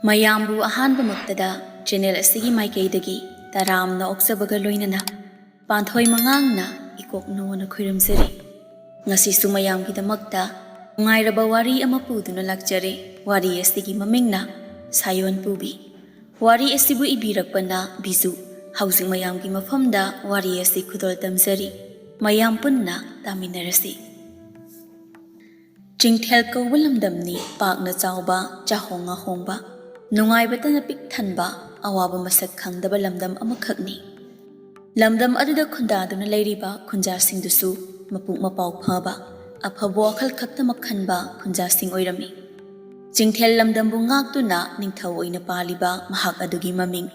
ꯃꯌꯥꯝꯕꯨ ꯑꯍꯥꯟꯕꯃꯛꯇꯗ ꯆꯦꯅꯦꯜ ꯑꯁꯤꯒꯤ ꯃꯥꯏꯀꯩꯗꯒꯤ ꯇꯔꯥꯝꯅ ꯑꯣꯛꯆꯕꯒ ꯂꯣꯏꯅꯅ ꯄꯥꯟꯊꯣꯏ ꯃꯉꯥꯡꯅ ꯏꯀꯣꯛꯅꯣꯅ ꯈꯨꯔꯨꯝꯖꯔꯤ꯫ ꯉꯁꯤꯁꯨ ꯃꯌꯥꯝꯒꯤꯗꯃꯛꯇ ꯅꯨꯡꯉꯥꯏꯔꯕ ꯋꯥꯔꯤ ꯑꯃ ꯄꯨꯗꯨꯅ ꯂꯥꯛꯆꯔꯦ꯫ ꯋꯥꯔꯤ ꯑꯁꯤꯒꯤ ꯃꯃꯤꯡꯅ ꯁꯥꯌꯣꯟ ꯄꯨꯕꯤ꯫ ꯋꯥꯔꯤ ꯑꯁꯤꯕꯨ ꯏꯕꯤꯔꯛꯄꯅ ꯕꯤꯖꯨ꯫ ꯍꯧꯖꯤꯛ ꯃꯌꯥꯝꯒꯤ ꯃꯐꯝꯗ ꯋꯥꯔꯤ ꯑꯁꯤ ꯈꯨꯗꯣꯜ ꯇꯝꯖꯔꯤ꯫ ꯃꯌꯥꯝ ꯄꯨꯟꯅ ꯇꯥꯃꯤꯟꯅꯔꯁꯤ꯫ ꯆꯤꯡꯊꯦꯜ ꯀꯧꯕ ꯂꯝꯗꯝꯅꯤ ꯄꯥꯛꯅ ꯆꯥꯎꯕ ꯆꯥꯍꯣꯡ ꯉꯥꯍꯣꯡꯕ ꯅꯨꯡꯉꯥꯏꯕꯇꯅ ꯄꯤꯛ ꯊꯟꯕ ꯑꯋꯥꯕ ꯃꯁꯛ ꯈꯪꯗꯕ ꯂꯝꯗꯝ ꯑꯃꯈꯛꯅꯤ꯫ ꯂꯝꯗꯝ ꯑꯗꯨꯗ ꯈꯨꯟꯗꯥꯗꯨꯅ ꯂꯩꯔꯤꯕ ꯈꯨꯟꯖꯥꯁꯤꯡꯗꯨꯁꯨ ꯃꯄꯨꯛ ꯃꯄꯥꯎ ꯐꯕ ꯑꯐꯕ ꯋꯥꯈꯜ ꯈꯛꯇꯃꯛ ꯈꯟꯕ ꯈꯨꯟꯖꯥꯁꯤꯡ ꯑꯣꯏꯔꯝꯃꯤ꯫ ꯆꯤꯡꯊꯦꯜ ꯂꯝꯗꯝꯕꯨ ꯉꯥꯛꯇꯨꯅ ꯅꯤꯡꯊꯧ ꯑꯣꯏꯅ ꯄꯥꯜꯂꯤꯕ ꯃꯍꯥꯛ ꯑꯗꯨꯒꯤ ꯃꯃꯤꯡ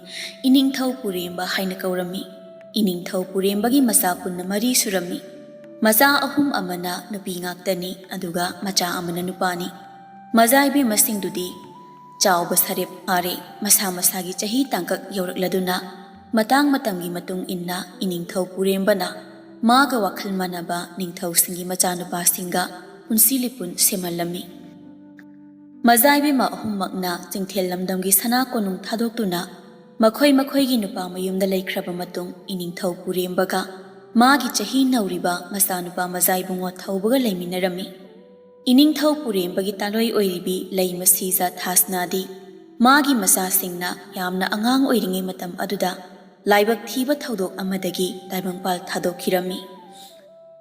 ꯏꯅꯤꯡꯊꯧ ꯄꯨꯔꯦꯝꯕ ꯍꯥꯏꯅ ꯀꯧꯔꯝꯃꯤ꯫ ꯏꯅꯤꯡꯊꯧ ꯄꯨꯔꯦꯝꯕꯒꯤ ꯃꯆꯥ ꯄꯨꯟꯅ 3 ꯁꯨꯔꯝꯃꯤ꯫ ꯃꯆꯥ 3 ꯑꯃꯅ ꯅꯨꯄꯤ ꯉꯥꯛꯇꯅꯤ ꯑꯗꯨꯒ ꯃꯆꯥ ꯑꯃꯅ ꯅꯨꯄꯥꯅꯤ꯫ ꯃꯆꯥꯏꯕꯦꯝꯃꯁꯤꯡꯗꯨꯗꯤ ꯆꯥꯎꯕ ꯁꯔꯦꯞ ꯐꯥꯔꯦ꯫ ꯃꯁꯥ ꯃꯁꯥꯒꯤ ꯆꯍꯤ ꯇꯥꯡꯀꯛ ꯌꯧꯔꯛꯂꯗꯨꯅ ꯃꯇꯥꯡ ꯃꯇꯝꯒꯤ ꯃꯇꯨꯡ ꯏꯟꯅ ꯏꯅꯤꯡꯊꯧ ꯄꯨꯔꯦꯝꯕꯅ ꯃꯥꯒ ꯋꯥꯈꯜ ꯃꯥꯟꯅꯕ ꯅꯤꯡꯊꯧꯁꯤꯡꯒꯤ ꯃꯆꯥꯅꯨꯄꯥꯁꯤꯡꯒ ꯄꯨꯟꯁꯤ ꯂꯤꯄꯨꯟ ꯁꯦꯝꯍꯜꯂꯝꯃꯤ꯫ ꯃꯆꯥꯏꯕꯦꯝꯃ 3ꯃꯛꯅ ꯆꯤꯡꯊꯦꯜ ꯂꯝꯗꯝꯒꯤ ꯁꯅꯥ ꯀꯣꯅꯨꯡ ꯊꯥꯗꯣꯛꯇꯨꯅ ꯃꯈꯣꯏ ꯃꯈꯣꯏꯒꯤ ꯅꯨꯄꯥ ꯃꯌꯨꯝꯗ ꯂꯩꯈ꯭ꯔꯕ ꯃꯇꯨꯡ ꯏꯅꯤꯡꯊꯧ ꯄꯨꯔꯦꯝꯕꯒ ꯃꯥꯒꯤ ꯆꯍꯤ ꯅꯧꯔꯤꯕ ꯃꯆꯥꯅꯨꯄꯥ ꯃꯆꯥꯏꯕꯨꯡꯉꯣ ꯊꯧꯕꯒ ꯂꯩꯃꯤꯟꯅꯔꯝꯃꯤ꯫ ꯏꯅꯤꯡꯊꯧ ꯄꯨꯔꯦꯝꯕꯒꯤ ꯇꯥꯂꯣꯏ ꯑꯣꯏꯔꯤꯕꯤ ꯂꯩꯃ ꯁꯤꯖ ꯊꯥꯁꯅꯥꯗꯤ ꯃꯥꯒꯤ ꯃꯆꯥꯁꯤꯡꯅ ꯌꯥꯝꯅ ꯑꯉꯥꯡ ꯑꯣꯏꯔꯤꯉꯩ ꯃꯇꯝ ꯑꯗꯨꯗ ꯂꯥꯏꯕꯛ ꯊꯤꯕ ꯊꯧꯗꯣꯛ ꯑꯃꯗꯒꯤ ꯇꯥꯏꯕꯪꯄꯥꯜ ꯊꯥꯗꯣꯛꯈꯤꯔꯝꯃꯤ꯫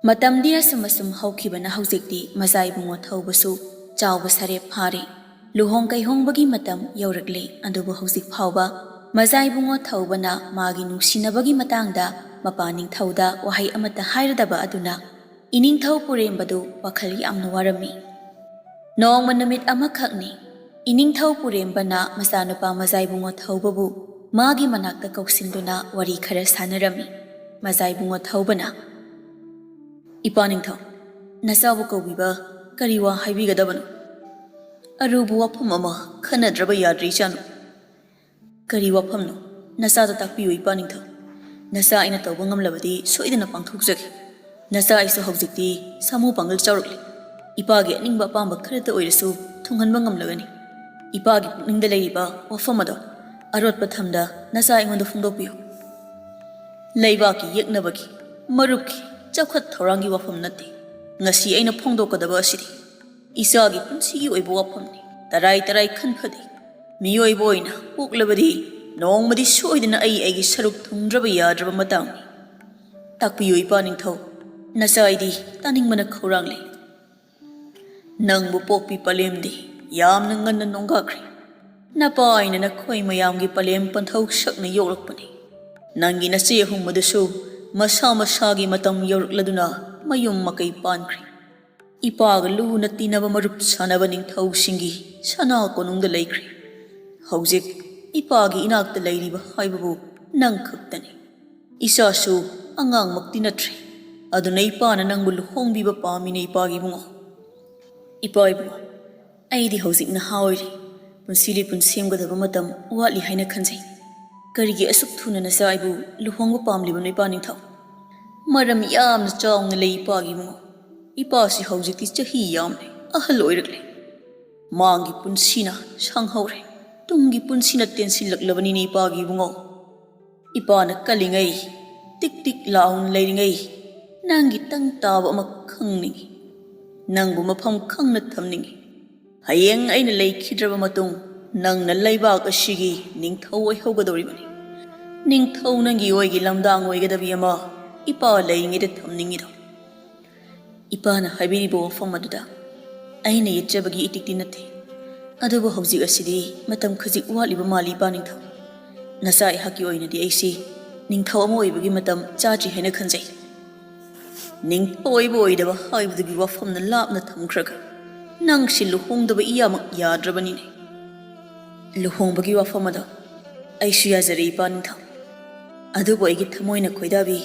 ꯃꯇꯝꯗꯤ ꯑꯁꯨꯝ ꯍꯧꯈꯤꯕꯅ ꯍꯧꯖꯤꯛꯇꯤ ꯃꯆꯥꯏꯕꯨꯡꯉꯣ ꯊꯧꯕꯁꯨ ꯆꯥꯎꯕ ꯁꯔꯦꯞ ꯐꯥꯔꯦ꯫ ꯂꯨꯍꯣꯡ ꯀꯩꯍꯣꯡꯕꯒꯤ ꯃꯇꯝ ꯌꯧꯔꯛꯂꯦ꯫ ꯑꯗꯨꯕꯨ ꯍꯧꯖꯤꯛ ꯐꯥꯎꯕ ꯃꯆꯥꯏꯕꯨꯡꯉꯣ ꯊꯧꯕꯅ ꯃꯥꯒꯤ ꯅꯨꯡꯁꯤꯅꯕꯒꯤ ꯃꯇꯥꯡꯗ ꯃꯄꯥ ꯅꯤꯡꯊꯧꯗ ꯋꯥꯍꯩ ꯑꯃꯠꯇ ꯍꯥꯏꯔꯗꯕ ꯑꯗꯨꯅ ꯏꯅꯤꯡꯊꯧ ꯄꯨꯔꯦꯝꯕꯗꯨ ꯋꯥꯈꯜ ꯌꯥꯝꯅ ꯋꯥꯔꯝꯃꯤ꯫ ꯅꯣꯡꯃ ꯅꯨꯃꯤꯠ ꯑꯃꯈꯛꯅꯤ ꯏꯅꯤꯡꯊꯧ ꯄꯨꯔꯦꯝꯕꯅ ꯃꯆꯥꯅꯨꯄꯥ ꯃꯆꯥꯏꯕꯨꯡꯉꯣ ꯊꯧꯕꯕꯨ ꯃꯥꯒꯤ ꯃꯅꯥꯛꯇ ꯀꯧꯁꯤꯟꯗꯨꯅ ꯋꯥꯔꯤ ꯈꯔ ꯁꯥꯟꯅꯔꯝꯃꯤ꯫ ꯃꯆꯥꯏꯕꯨꯡꯉꯣ ꯊꯧꯕꯅ "ꯏꯄꯥ ꯅꯤꯡꯊꯧ, ꯅꯆꯥꯕꯨ ꯀꯧꯕꯤꯕ ꯀꯔꯤ ꯋꯥ ꯍꯥꯏꯕꯤꯒꯗꯕꯅꯣ? ꯑꯔꯨꯕ ꯋꯥꯐꯝ ꯑꯃ ꯈꯟꯅꯗ꯭ꯔꯕ ꯌꯥꯗ꯭ꯔꯤ ꯏꯆꯥꯅꯨ꯫ ꯀꯔꯤ ꯋꯥꯐꯝꯅꯣ? ꯅꯆꯥꯗ ꯇꯥꯛꯄꯤꯌꯨ ꯏꯄꯥ ꯅꯤꯡꯊꯧ꯫ ꯅꯆꯥ ꯑꯩꯅ ꯇꯧꯕ ꯉꯝꯂꯕꯗꯤ ꯁꯣꯏꯗꯅ ꯄꯥꯡꯊꯣꯛꯆꯒꯦ꯫ ꯅꯆꯥ ꯑꯩꯁꯨ ꯍꯧꯖꯤꯛꯇꯤ ꯁꯥꯃꯨ ꯄꯥꯡꯒꯜ ꯆꯥꯎꯔꯛꯂꯤ꯫ ꯏꯄꯥꯒꯤ ꯑꯅꯤꯡꯕ ꯑꯄꯥꯝꯕ ꯈꯔꯇ ꯑꯣꯏꯔꯁꯨ ꯊꯨꯡꯍꯟꯕ ꯉꯝꯂꯒꯅꯤ꯫ ꯏꯄꯥꯒꯤ ꯄꯨꯛꯅꯤꯡꯗ ꯂꯩꯔꯤꯕ ꯋꯥꯐꯝ ꯑꯗꯣ ꯑꯔꯣꯠꯄ ꯊꯝꯗ ꯅꯆꯥ ꯑꯩꯉꯣꯟꯗ ꯐꯣꯡꯗꯣꯛꯄꯤꯌꯨ꯫ ꯂꯩꯕꯥꯛꯀꯤ ꯌꯦꯛꯅꯕꯒꯤ, ꯃꯔꯨꯞꯀꯤ, ꯆꯥꯎꯈꯠ ꯊꯧꯔꯥꯡꯒꯤ ꯋꯥꯐꯝ ꯅꯠꯇꯦ꯫ ꯉꯁꯤ ꯑꯩꯅ ꯐꯣꯡꯗꯣꯛꯀꯗꯕ ꯑꯁꯤꯗꯤ ꯏꯆꯥꯒꯤ ꯄꯨꯟꯁꯤꯒꯤ ꯑꯣꯏꯕ ꯋꯥꯐꯝꯅꯤ꯫ ꯇꯔꯥꯏ ꯈꯟꯐꯗꯦ꯫ ꯃꯤꯑꯣꯏꯕ ꯑꯣꯏꯅ ꯄꯣꯛꯂꯕꯗꯤ ꯅꯣꯡꯃꯗꯤ ꯁꯣꯏꯗꯅ ꯑꯩꯒꯤ ꯁꯔꯨꯛ ꯊꯨꯡꯗ꯭ꯔꯕ ꯌꯥꯗ꯭ꯔꯕ ꯃꯇꯥꯡꯅꯤ꯫ ꯇꯥꯛꯄꯤꯌꯨ ꯏꯄꯥ ꯅꯤꯡꯊꯧ, ꯅꯆꯥ ꯑꯩꯗꯤ ꯇꯥꯅꯤꯡꯕꯅ ꯈꯧꯔꯥꯡꯂꯦ꯫ ꯅꯪꯕꯨ ꯄꯣꯛꯄꯤ ꯄꯂꯦꯝꯗꯤ ꯌꯥꯝꯅ ꯉꯟꯅ ꯅꯣꯡꯒꯥꯈ꯭ꯔꯦ꯫ ꯅꯄꯥ ꯑꯩꯅ ꯅꯈꯣꯏ ꯃꯌꯥꯝꯒꯤ ꯄꯂꯦꯝ ꯄꯟꯊꯧ ꯁꯛꯅ ꯌꯣꯛꯂꯛꯄꯅꯤ꯫ ꯅꯪꯒꯤ ꯅꯆꯦ 3 ꯑꯗꯨꯁꯨ ꯃꯁꯥ ꯃꯁꯥꯒꯤ ꯃꯇꯝ ꯌꯧꯔꯛꯂꯗꯨꯅ ꯃꯌꯨꯝ ꯃꯀꯩ ꯄꯥꯟꯈ꯭ꯔꯦ꯫ ꯏꯄꯥꯒ ꯂꯨꯅ ꯇꯤꯟꯅꯕ ꯃꯔꯨꯞ ꯁꯥꯟꯅꯕ ꯅꯤꯡꯊꯧꯁꯤꯡꯒꯤ ꯁꯅꯥ ꯀꯣꯅꯨꯡꯗ ꯂꯩꯈ꯭ꯔꯦ꯫ ꯍꯧꯖꯤꯛ ꯏꯄꯥꯒꯤ ꯏꯅꯥꯛꯇ ꯂꯩꯔꯤꯕ ꯍꯥꯏꯕꯕꯨ ꯅꯪ ꯈꯛꯇꯅꯤ꯫ ꯏꯆꯥꯁꯨ ꯑꯉꯥꯡꯃꯛꯇꯤ ꯅꯠꯇ꯭ꯔꯦ꯫ ꯑꯗꯨꯅ ꯏꯄꯥꯅ ꯅꯪꯕꯨ ꯂꯨꯍꯣꯡꯕꯤꯕ ꯄꯥꯝꯃꯤꯅꯦ ꯏꯄꯥꯒꯤ ꯏꯕꯨꯡꯉꯣ꯫ ꯏꯄꯥ ꯏꯕꯨꯡꯉꯣ, ꯑꯩꯗꯤ ꯍꯧꯖꯤꯛ ꯅꯍꯥ ꯑꯣꯏꯔꯤ꯫ ꯄꯨꯟꯁꯤ ꯂꯤꯄꯨꯟ ꯁꯦꯝꯒꯗꯕ ꯃꯇꯝ ꯋꯥꯠꯂꯤ ꯍꯥꯏꯅ ꯈꯟꯖꯩ꯫ ꯀꯔꯤꯒꯤ ꯑꯁꯨꯛ ꯊꯨꯅ ꯅꯆꯥ ꯑꯩꯕꯨ ꯂꯨꯍꯣꯡꯕ ꯄꯥꯝꯂꯤꯕꯅꯣ ꯏꯄꯥ ꯅꯤꯡꯊꯧ? ꯃꯔꯝ ꯌꯥꯝꯅ ꯆꯥꯎꯅ ꯂꯩ ꯏꯄꯥꯒꯤ ꯏꯕꯨꯡꯉꯣ꯫ ꯏꯄꯥꯁꯤ ꯍꯧꯖꯤꯛꯇꯤ ꯆꯍꯤ ꯌꯥꯝꯂꯦ, ꯑꯍꯜ ꯑꯣꯏꯔꯛꯂꯦ꯫ ꯃꯥꯡꯒꯤ ꯄꯨꯟꯁꯤꯅ ꯁꯥꯡꯍꯧꯔꯦ, ꯇꯨꯡꯒꯤ ꯄꯨꯟꯁꯤꯅ ꯇꯦꯟꯁꯤꯜꯂꯛꯂꯕꯅꯤꯅꯦ ꯏꯄꯥꯒꯤ ꯏꯕꯨꯡꯉꯣ꯫ ꯏꯄꯥꯅ ꯀꯜꯂꯤꯉꯩ, ꯇꯤꯛ ꯇꯤꯛ ꯂꯥꯎꯅ ꯂꯩꯔꯤꯉꯩ ꯅꯪꯒꯤ ꯇꯪ ꯇꯥꯕ ꯑꯃ ꯈꯪꯅꯤꯡꯉꯤ꯫ ꯅꯪꯕꯨ ꯃꯐꯝ ꯈꯪꯅ ꯊꯝꯅꯤꯡꯉꯤ꯫ ꯍꯌꯦꯡ ꯑꯩꯅ ꯂꯩꯈꯤꯗ꯭ꯔꯕ ꯃꯇꯨꯡ ꯅꯪꯅ ꯂꯩꯕꯥꯛ ꯑꯁꯤꯒꯤ ꯅꯤꯡꯊꯧ ꯑꯣꯏꯍꯧꯒꯗꯧꯔꯤꯕꯅꯤ꯫ ꯅꯤꯡꯊꯧ ꯅꯪꯒꯤ ꯑꯣꯏꯒꯤ ꯂꯝꯗꯥꯡ ꯑꯣꯏꯒꯗꯕꯤ ꯑꯃ ꯏꯄꯥ ꯂꯩꯔꯤꯉꯩꯗ ꯊꯝꯅꯤꯡꯉꯤꯗꯣ꯫ ꯏꯄꯥꯅ ꯍꯥꯏꯕꯤꯔꯤꯕ ꯋꯥꯐꯝ ꯑꯗꯨꯗ ꯑꯩꯅ ꯌꯦꯠꯆꯕꯒꯤ ꯏꯇꯤꯛꯇꯤ ꯅꯠꯇꯦ꯫ ꯑꯗꯨꯕꯨ ꯍꯧꯖꯤꯛ ꯑꯁꯤꯗꯤ ꯃꯇꯝ ꯈꯖꯤꯛ ꯋꯥꯠꯂꯤꯕ ꯃꯥꯜꯂꯤ ꯏꯄꯥ ꯅꯤꯡꯊꯧ꯫ ꯅꯆꯥ ꯑꯩꯍꯥꯛꯀꯤ ꯑꯣꯏꯅꯗꯤ ꯑꯩꯁꯤ ꯅꯤꯡꯊꯧ ꯑꯃ ꯑꯣꯏꯕꯒꯤ ꯃꯇꯝ ꯆꯥꯗ꯭ꯔꯤ ꯍꯥꯏꯅ ꯈꯟꯖꯩ꯫ ꯅꯤꯡꯊꯧ ꯑꯣꯏꯕ ꯑꯣꯏꯗꯕ ꯍꯥꯏꯕꯗꯨꯒꯤ ꯋꯥꯐꯝꯅ ꯂꯥꯞꯅ ꯊꯝꯈ꯭ꯔꯒ ꯅꯪꯁꯤ ꯂꯨꯍꯣꯡꯗꯕ ꯏꯌꯥꯃꯛ ꯌꯥꯗ꯭ꯔꯕꯅꯤꯅꯦ꯫ ꯂꯨꯍꯣꯡꯕꯒꯤ ꯋꯥꯐꯝ ꯑꯗꯣ ꯑꯩꯁꯨ ꯌꯥꯖꯔꯦ ꯏꯄꯥ ꯅꯤꯡꯊꯧ꯫ ꯑꯗꯨꯕꯨ ꯑꯩꯒꯤ ꯊꯃꯣꯏꯅ ꯈꯣꯏꯗꯥꯕꯤ,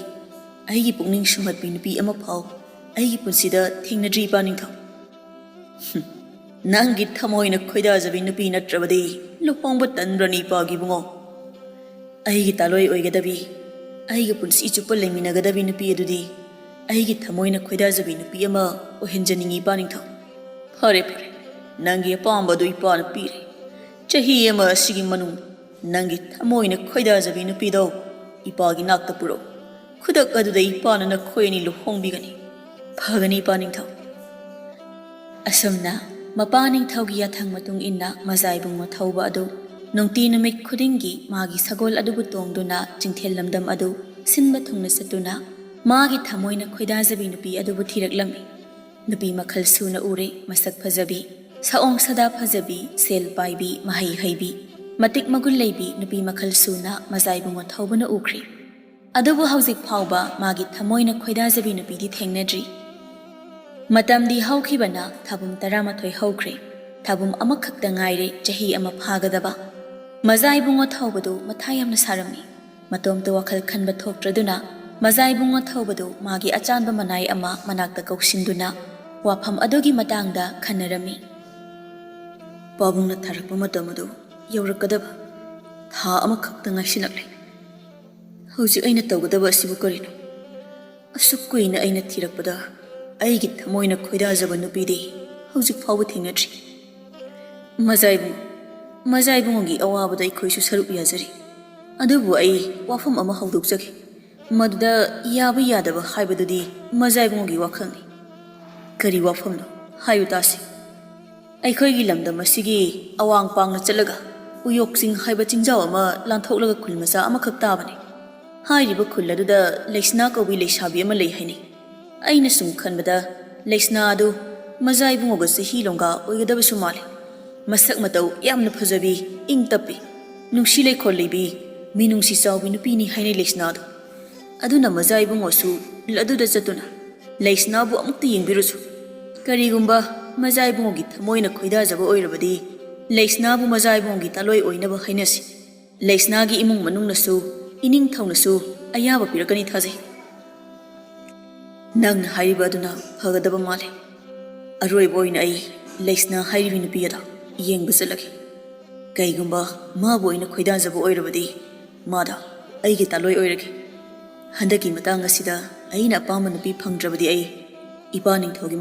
ꯑꯩꯒꯤ ꯄꯨꯛꯅꯤꯡ ꯁꯨꯝꯍꯠꯄꯤ ꯅꯨꯄꯤ ꯑꯃ ꯐꯥꯎ ꯑꯩꯒꯤ ꯄꯨꯟꯁꯤꯗ ꯊꯦꯡꯅꯗ꯭ꯔꯤ ꯏꯄꯥ ꯅꯤꯡꯊꯧ꯫ ꯅꯪꯒꯤ ꯊꯃꯣꯏꯅ ꯈꯣꯏꯗꯥꯖꯕꯤ ꯅꯨꯄꯤ ꯅꯠꯇ꯭ꯔꯕꯗꯤ ꯂꯨꯍꯣꯡꯕ ꯇꯟꯕ꯭ꯔꯅꯤ ꯏꯄꯥꯒꯤ ꯏꯕꯨꯡꯉꯣ? ꯑꯩꯒꯤ ꯇꯥꯂꯣꯏ ꯑꯣꯏꯒꯗꯕꯤ, ꯑꯩꯒ ꯄꯨꯟꯁꯤ ꯆꯨꯞꯄ ꯂꯩꯃꯤꯟꯅꯒꯗꯕꯤ ꯅꯨꯄꯤ ꯑꯗꯨꯗꯤ ꯑꯩꯒꯤ ꯊꯃꯣꯏꯅ ꯈꯣꯏꯗꯥꯖꯕꯤ ꯅꯨꯄꯤ ꯑꯃ ꯑꯣꯏꯍꯟꯖꯅꯤꯡꯉꯤ ꯏꯄꯥ ꯅꯤꯡꯊꯧ꯫ ꯐꯔꯦ, ꯅꯪꯒꯤ ꯑꯄꯥꯝꯕ ꯑꯗꯨ ꯏꯄꯥꯅ ꯄꯤꯔꯦ꯫ ꯆꯍꯤ ꯑꯃ ꯑꯁꯤꯒꯤ ꯃꯅꯨꯡ ꯅꯪꯒꯤ ꯊꯃꯣꯏꯅ ꯈꯣꯏꯗꯥꯖꯕꯤ ꯅꯨꯄꯤꯗꯣ ꯏꯄꯥꯒꯤ ꯅꯥꯛꯇ ꯄꯨꯔꯛꯎ ꯈꯨꯗꯛ ꯑꯗꯨꯗ ꯏꯄꯥꯅ ꯅꯈꯣꯏ ꯑꯅꯤ ꯂꯨꯍꯣꯡꯕꯤꯒꯅꯤ ꯐꯒꯅꯤ ꯏꯄꯥ ꯅꯤꯡꯊꯧ ꯑꯁꯨꯝꯅ ꯃꯄꯥ ꯅꯤꯡꯊꯧꯒꯤ ꯌꯥꯊꯪ ꯃꯇꯨꯡ ꯏꯟꯅ ꯃꯖꯥ ꯏꯕꯨꯡꯉꯣ ꯊꯧꯕ ꯑꯗꯨ ꯅꯨꯡꯇꯤ ꯅꯨꯃꯤꯠ ꯈꯨꯗꯤꯡꯒꯤ ꯃꯥꯒꯤ ꯁꯒꯣꯜ ꯑꯗꯨꯕꯨ ꯇꯣꯡꯗꯨꯅ ꯆꯤꯡꯊꯦꯜ ꯂꯝꯗꯝ ꯑꯗꯨ ꯁꯤꯟꯕ ꯊꯨꯡꯅ ꯆꯠꯇꯨꯅ ꯃꯥꯒꯤ ꯊꯃꯣꯏꯅ ꯈꯣꯏꯗꯥꯖꯕꯤ ꯅꯨꯄꯤ ꯑꯗꯨꯕꯨ ꯊꯤꯔꯛꯂꯝꯃꯤ ꯅꯨꯄꯤ ꯃꯈꯜ ꯁꯨꯅ ꯎꯔꯦ ꯃꯁꯛ ꯐꯖꯕꯤ ꯁꯑꯣꯡ ꯁꯥꯗꯥ ꯐꯖꯕꯤ ꯁꯦꯜ ꯄꯥꯏꯕꯤ ꯃꯍꯩ ꯍꯩꯕꯤ ꯃꯇꯤꯛ ꯃꯒꯨꯟ ꯂꯩꯕꯤ ꯅꯨꯄꯤ ꯃꯈꯜ ꯁꯨꯅ ꯃꯖꯥ ꯏꯕꯨꯡꯉꯣ ꯊꯧꯕꯅ ꯎꯈ꯭ꯔꯤ ꯑꯗꯨꯕꯨ ꯍꯧꯖꯤꯛ ꯐꯥꯎꯕ ꯃꯥꯒꯤ ꯊꯃꯣꯏꯅ ꯈꯣꯏꯗꯥꯖꯕꯤ ꯅꯨꯄꯤꯗꯤ ꯊꯦꯡꯅꯗ꯭ꯔꯤ ꯃꯇꯝꯗꯤ ꯍꯧꯈꯤꯕꯅ ꯊꯥꯕꯨꯝ 11 ꯍꯧꯈ꯭ꯔꯦ ꯊꯥꯕꯨꯝ ꯑꯃꯈꯛꯇ ꯉꯥꯏꯔꯦ ꯆꯍꯤ ꯑꯃ ꯐꯥꯒꯗꯕ ꯃꯖꯥ ꯏꯕꯨꯡꯉꯣ ꯊꯧꯕꯗꯨ ꯃꯊꯥ ꯌꯥꯝꯅ ꯁꯥꯔꯝꯃꯤ ꯃꯇꯣꯝꯇ ꯋꯥꯈꯜ ꯈꯟꯕ ꯊꯣꯛꯇ꯭ꯔꯗꯨꯅ ꯃꯖꯥ ꯏꯕꯨꯡꯉꯣ ꯊꯧꯕꯗꯨ ꯃꯥꯒꯤ ꯑꯆꯥꯟꯕ ꯃꯅꯥꯏ ꯑꯃ ꯃꯅꯥꯛꯇ ꯀꯧꯁꯤꯟꯗꯨꯅ ꯋꯥꯐꯝ ꯑꯗꯨꯒꯤ ꯃꯇꯥꯡꯗ ꯈꯟꯅꯔꯝꯃꯤ ꯄꯥꯕꯨꯡꯅ ꯊꯥꯔꯛꯄ ꯃꯇꯝ ꯑꯗꯨ ꯌꯧꯔꯛꯀꯗꯕ ꯊꯥ ꯑꯃꯈꯛꯇ ꯉꯥꯏꯁꯤꯜꯂꯛꯂꯦ ꯍꯧꯖꯤꯛ ꯑꯩꯅ ꯇꯧꯒꯗꯕ ꯑꯁꯤꯕꯨ ꯀꯔꯤꯅꯣ ꯑꯁꯨꯛ ꯀꯨꯏꯅ ꯑꯩꯅ ꯊꯤꯔꯛꯄꯗ ꯑꯩꯒꯤ ꯊꯃꯣꯏꯅ ꯈꯣꯏꯗꯥꯖꯕ ꯅꯨꯄꯤꯗꯤ ꯍꯧꯖꯤꯛ ꯐꯥꯎꯕ ꯊꯦꯡꯅꯗ꯭ꯔꯤ ꯃꯖꯥ ꯏꯕꯨꯡꯉꯣꯒꯤ ꯑꯋꯥꯕꯗ ꯑꯩꯈꯣꯏꯁꯨ ꯁꯔꯨꯛ ꯌꯥꯖꯔꯤ ꯑꯗꯨꯕꯨ ꯑꯩ ꯋꯥꯐꯝ ꯑꯃ ꯍꯧꯗꯣꯛꯆꯒꯦ ꯃꯗꯨꯗ ꯌꯥꯕ ꯌꯥꯗꯕ ꯍꯥꯏꯕꯗꯨꯗꯤ ꯃꯖꯥ ꯏꯕꯨꯡꯉꯣꯒꯤ ꯋꯥꯈꯜꯅꯤ ꯀꯔꯤ ꯋꯥꯐꯝꯅꯣ ꯍꯥꯏꯌꯨ ꯇꯥꯁꯤ ꯑꯩꯈꯣꯏꯒꯤ ꯂꯝꯗꯝ ꯑꯁꯤꯒꯤ ꯑꯋꯥꯡ ꯄꯥꯡꯅ ꯆꯠꯂꯒ ꯎꯌꯣꯛ ꯆꯤꯡ ꯍꯥꯏꯕ ꯆꯤꯡꯖꯥꯎ ꯑꯃ ꯂꯥꯟꯊꯣꯛꯂꯒ ꯈꯨꯜ ꯃꯆꯥ ꯑꯃꯈꯛ ꯇꯥꯕꯅꯤ ꯍꯥꯏꯔꯤꯕ ꯈꯨꯜ ꯑꯗꯨꯗ ꯂꯩꯁꯅꯥ ꯀꯧꯕꯤ ꯂꯩꯁꯥꯕꯤ ꯑꯃ ꯂꯩ ꯍꯥꯏꯅꯩ ꯑꯩꯅ ꯁꯨꯝ ꯈꯟꯕꯗ ꯂꯩꯁꯅꯥ ꯑꯗꯨ ꯃꯖꯥ ꯏꯕꯨꯡꯉꯣꯒ ꯆꯍꯤ ꯂꯣꯡꯒꯥ ꯑꯣꯏꯒꯗꯕꯁꯨ ꯃꯥꯜꯂꯤ ꯃꯁꯛ ꯃꯇꯧ ꯌꯥꯝꯅ ꯐꯖꯕꯤ ꯏꯪ ꯇꯞꯄꯤ ꯅꯨꯡꯁꯤ ꯂꯩꯈꯣꯜ ꯂꯩꯕꯤ ꯃꯤꯅꯨꯡꯁꯤ ꯆꯥꯎꯕꯤ ꯅꯨꯄꯤꯅꯤ ꯍꯥꯏꯅꯩ ꯂꯩꯁꯅꯥꯗꯨ ꯑꯗꯨꯅ ꯃꯖꯥ ꯏꯕꯨꯡꯉꯣꯁꯨ ꯑꯗꯨꯗ ꯆꯠꯇꯨꯅ ꯂꯩꯁꯅꯥꯕꯨ ꯑꯃꯨꯛꯇ ꯌꯦꯡꯕꯤꯔꯨꯆꯨ ꯀꯔꯤꯒꯨꯝꯕ ꯃꯖꯥ ꯏꯕꯨꯡꯉꯣꯒꯤ ꯊꯃꯣꯏꯅ ꯈꯣꯏꯗꯥꯖꯕ ꯑꯣꯏꯔꯕꯗꯤ ꯂꯩꯁꯅꯥꯕꯨ ꯃꯖꯥ ꯏꯕꯨꯡꯉꯣꯒꯤ ꯇꯥꯂꯣꯏ ꯑꯣꯏꯅꯕ ꯍꯥꯏꯅꯁꯤ ꯂꯩꯁꯅꯥꯒꯤ ꯏꯃꯨꯡ ꯃꯅꯨꯡꯅꯁꯨ ꯏꯅꯤꯡꯊꯧꯅꯁꯨ ꯑꯌꯥꯕ ꯄꯤꯔꯛꯀꯅꯤ ꯊꯥꯖꯩ ꯅꯪꯅ ꯍꯥꯏꯔꯤꯕ ꯑꯗꯨꯅ ꯐꯒꯗꯕ ꯃꯥꯜꯂꯤ ꯑꯔꯣꯏꯕ ꯑꯣꯏꯅ ꯑꯩ ꯂꯩꯁꯅꯥ ꯍꯥꯏꯔꯤꯕꯤ ꯅꯨꯄꯤ ꯑꯗꯣ ꯌꯦꯡꯕ ꯆꯠꯂꯒꯦ ꯀꯩꯒꯨꯝꯕ ꯃꯥꯕꯨ ꯑꯩꯅ ꯈꯣꯏꯗꯥꯖꯕ ꯑꯣꯏꯔꯕꯗꯤ ꯃꯥꯗ ꯑꯩꯒꯤ ꯇꯥꯂꯣꯏ ꯑꯣꯏꯔꯒꯦ ꯍꯟꯗꯛꯀꯤ ꯃꯇꯥꯡ ꯑꯁꯤꯗ ꯑꯩꯅ ꯑꯄꯥꯝꯕ ꯅꯨꯄꯤ ꯐꯪꯗ꯭ꯔꯕꯗꯤ ꯑꯩ ꯏꯄꯥ ꯅꯤꯡꯊꯧꯒꯤ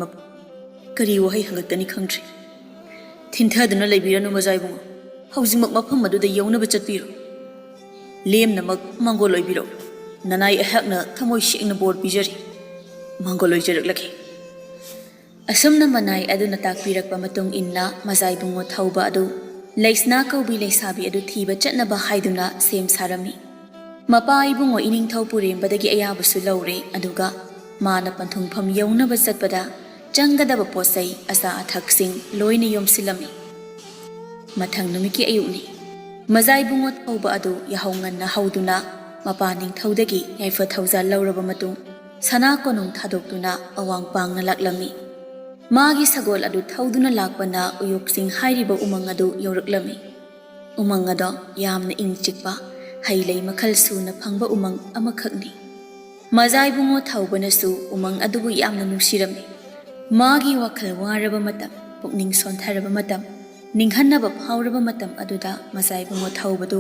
ꯀꯔꯤ ꯋꯥꯍꯩ ꯍꯪꯂꯛꯀꯅꯤ ꯈꯪꯗ꯭ꯔꯤ ꯊꯤꯟꯊꯗꯨꯅ ꯂꯩꯕꯤꯔꯅꯨ ꯃꯖꯥ ꯏꯕꯨꯡꯉꯣ ꯍꯧꯖꯤꯛꯃꯛ ꯃꯐꯝ ꯑꯗꯨꯗ ꯌꯧꯅꯕ ꯆꯠꯄꯤꯔꯣ ꯂꯦꯝꯅꯃꯛ ꯃꯥꯡꯒꯣꯜ ꯑꯣꯏꯕꯤꯔꯣ ꯅꯅꯥꯏ ꯑꯩꯍꯥꯛꯅ ꯊꯃꯣꯏ ꯁꯦꯡꯅ ꯕꯣꯔ ꯄꯤꯖꯔꯤ ꯃꯥꯡꯒꯣꯜ ꯑꯣꯏꯖꯔꯛꯂꯒꯦ ꯑꯁꯨꯝꯅ ꯃꯅꯥꯏ ꯑꯗꯨꯅ ꯇꯥꯛꯄꯤꯔꯛꯄ ꯃꯇꯨꯡ ꯏꯟꯅ ꯃꯖꯥ ꯏꯕꯨꯡꯉꯣ ꯊꯧꯕ ꯑꯗꯨ ꯂꯩꯁꯅꯥ ꯀꯧꯕꯤ ꯂꯩꯁꯥꯕꯤ ꯑꯗꯨ ꯊꯤꯕ ꯆꯠꯅꯕ ꯍꯥꯏꯗꯨꯅ ꯁꯦꯝ ꯁꯥꯔꯝꯃꯤ ꯃꯄꯥ ꯏꯕꯨꯡꯉꯣ ꯏꯅꯤꯡꯊꯧ ꯄꯨꯔꯦꯝꯕꯗꯒꯤ ꯑꯌꯥꯕꯁꯨ ꯂꯧꯔꯦ ꯑꯗꯨꯒ ꯃꯥꯅ ꯄꯟꯊꯨꯡꯐꯝ ꯌꯧꯅꯕ ꯆꯠꯄꯗ ꯆꯪꯒꯗꯕ ꯄꯣꯠꯆꯩ ꯑꯆꯥ ꯑꯊꯛꯁꯤꯡ ꯂꯣꯏꯅ ꯌꯣꯝꯁꯤꯜꯂꯝꯃꯤ ꯃꯊꯪ ꯅꯨꯃꯤꯠꯀꯤ ꯑꯌꯨꯛꯅꯤ ꯃꯖꯥ ꯏꯕꯨꯡꯉꯣ ꯊꯧꯕ ꯑꯗꯨ ꯌꯥꯍꯧ ꯉꯟꯅ ꯍꯧꯗꯨꯅ ꯃꯄꯥ ꯅꯤꯡꯊꯧꯗꯒꯤ ꯌꯥꯏꯐ ꯊꯧꯖꯥꯜ ꯂꯧꯔꯕ ꯃꯇꯨꯡ ꯁꯅꯥ ꯀꯣꯅꯨꯡ ꯊꯥꯗꯣꯛꯇꯨꯅ ꯑꯋꯥꯡ ꯄꯥꯡꯅ ꯂꯥꯛꯂꯝꯃꯤ ꯃꯥꯒꯤ ꯁꯒꯣꯜ ꯑꯗꯨ ꯊꯧꯗꯨꯅ ꯂꯥꯛꯄꯅ ꯎꯌꯣꯛ ꯆꯤꯡ ꯍꯥꯏꯔꯤꯕ ꯎꯃꯪ ꯑꯗꯨ ꯌꯧꯔꯛꯂꯝꯃꯤ ꯎꯃꯪ ꯑꯗꯣ ꯌꯥꯝꯅ ꯏꯪ ꯆꯤꯛꯄ ꯍꯩ ꯂꯩ ꯃꯈꯜ ꯁꯨꯅ ꯐꯪꯕ ꯎꯃꯪ ꯑꯃꯈꯛꯅꯤ ꯃꯖꯥ ꯏꯕꯨꯡꯉꯣ ꯊꯧꯕꯅꯁꯨ ꯎꯃꯪ ꯑꯗꯨꯕꯨ ꯌꯥꯝꯅ ꯅꯨꯡꯁꯤꯔꯝꯃꯤ ꯃꯥꯒꯤ ꯋꯥꯈꯜ ꯋꯥꯔꯕ ꯃꯇꯝ ꯄꯨꯛꯅꯤꯡ ꯁꯣꯟꯊꯔꯕ ꯃꯇꯝ ꯅꯤꯡꯍꯟꯅꯕ ꯐꯥꯎꯔꯕ ꯃꯇꯝ ꯑꯗꯨꯗ ꯃꯖꯥ ꯏꯕꯨꯡꯉꯣ ꯊꯧꯕꯗꯨ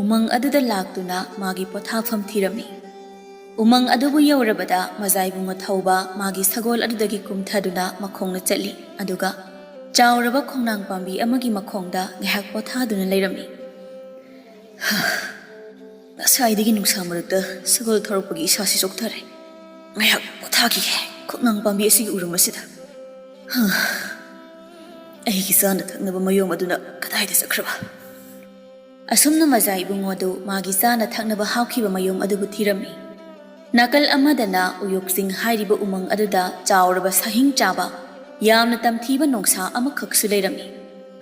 ꯎꯃꯪ ꯑꯗꯨꯗ ꯂꯥꯛꯇꯨꯅ ꯃꯥꯒꯤ ꯄꯣꯊꯥꯐꯝ ꯊꯤꯔꯝꯃꯤ ꯎꯃꯪ ꯑꯗꯨꯕꯨ ꯌꯧꯔꯕꯗ ꯃꯖꯥ ꯏꯕꯨꯡꯉꯣ ꯊꯧꯕ ꯃꯥꯒꯤ ꯁꯒꯣꯜ ꯑꯗꯨꯗꯒꯤ ꯀꯨꯝꯊꯗꯨꯅ ꯃꯈꯣꯡꯅ ꯆꯠꯂꯤ ꯑꯗꯨꯒ ꯆꯥꯎꯔꯕ ꯈꯣꯡꯅꯥꯡ ꯄꯥꯝꯕꯤ ꯑꯃꯒꯤ ꯃꯈꯣꯡꯗ ꯉꯥꯏꯍꯥꯛ ꯄꯣꯊꯥꯗꯨꯅ ꯂꯩꯔꯝꯃꯤ ꯉꯁꯥꯏꯗꯒꯤ ꯅꯨꯡꯁꯥ ꯃꯔꯛꯇ ꯁꯒꯣꯜ ꯊꯧꯔꯛꯄꯒꯤ ꯏꯁꯥꯁꯤ ꯆꯣꯛꯊꯔꯦ ꯉꯥꯏꯍꯥꯛ ꯄꯣꯊꯥꯈꯤꯒꯦ ꯈꯣꯡꯅꯥꯡ ꯄꯥꯝꯕꯤ ꯑꯁꯤꯒꯤ ꯎꯔꯨꯝ ꯑꯁꯤꯗ ꯑꯩꯒꯤ ꯆꯥꯅ ꯊꯛꯅꯕ ꯃꯌꯣꯝ ꯑꯗꯨꯅ ꯀꯗꯥꯏꯗ ꯆꯠꯈ꯭ꯔꯕ ꯑꯁꯨꯝꯅ ꯃꯖꯥ ꯏꯕꯨꯡꯉꯣ ꯑꯗꯨ ꯃꯥꯒꯤ ꯆꯥꯅ ꯊꯛꯅꯕ ꯍꯥꯞꯈꯤꯕ ꯃꯌꯣꯝ ꯑꯗꯨꯕꯨ ꯊꯤꯔꯝꯃꯤ ꯅꯥꯀꯜ ꯑꯃꯗꯅ ꯎꯌꯣꯛ ꯆꯤꯡ ꯍꯥꯏꯔꯤꯕ ꯎꯃꯪ ꯑꯗꯨꯗ ꯆꯥꯎꯔꯕ ꯁꯥꯍꯤꯡ ꯆꯥꯕ ꯌꯥꯝꯅ ꯇꯝꯊꯤꯕ ꯅꯣꯡꯁꯥ ꯑꯃꯈꯛꯁꯨ ꯂꯩꯔꯝꯃꯤ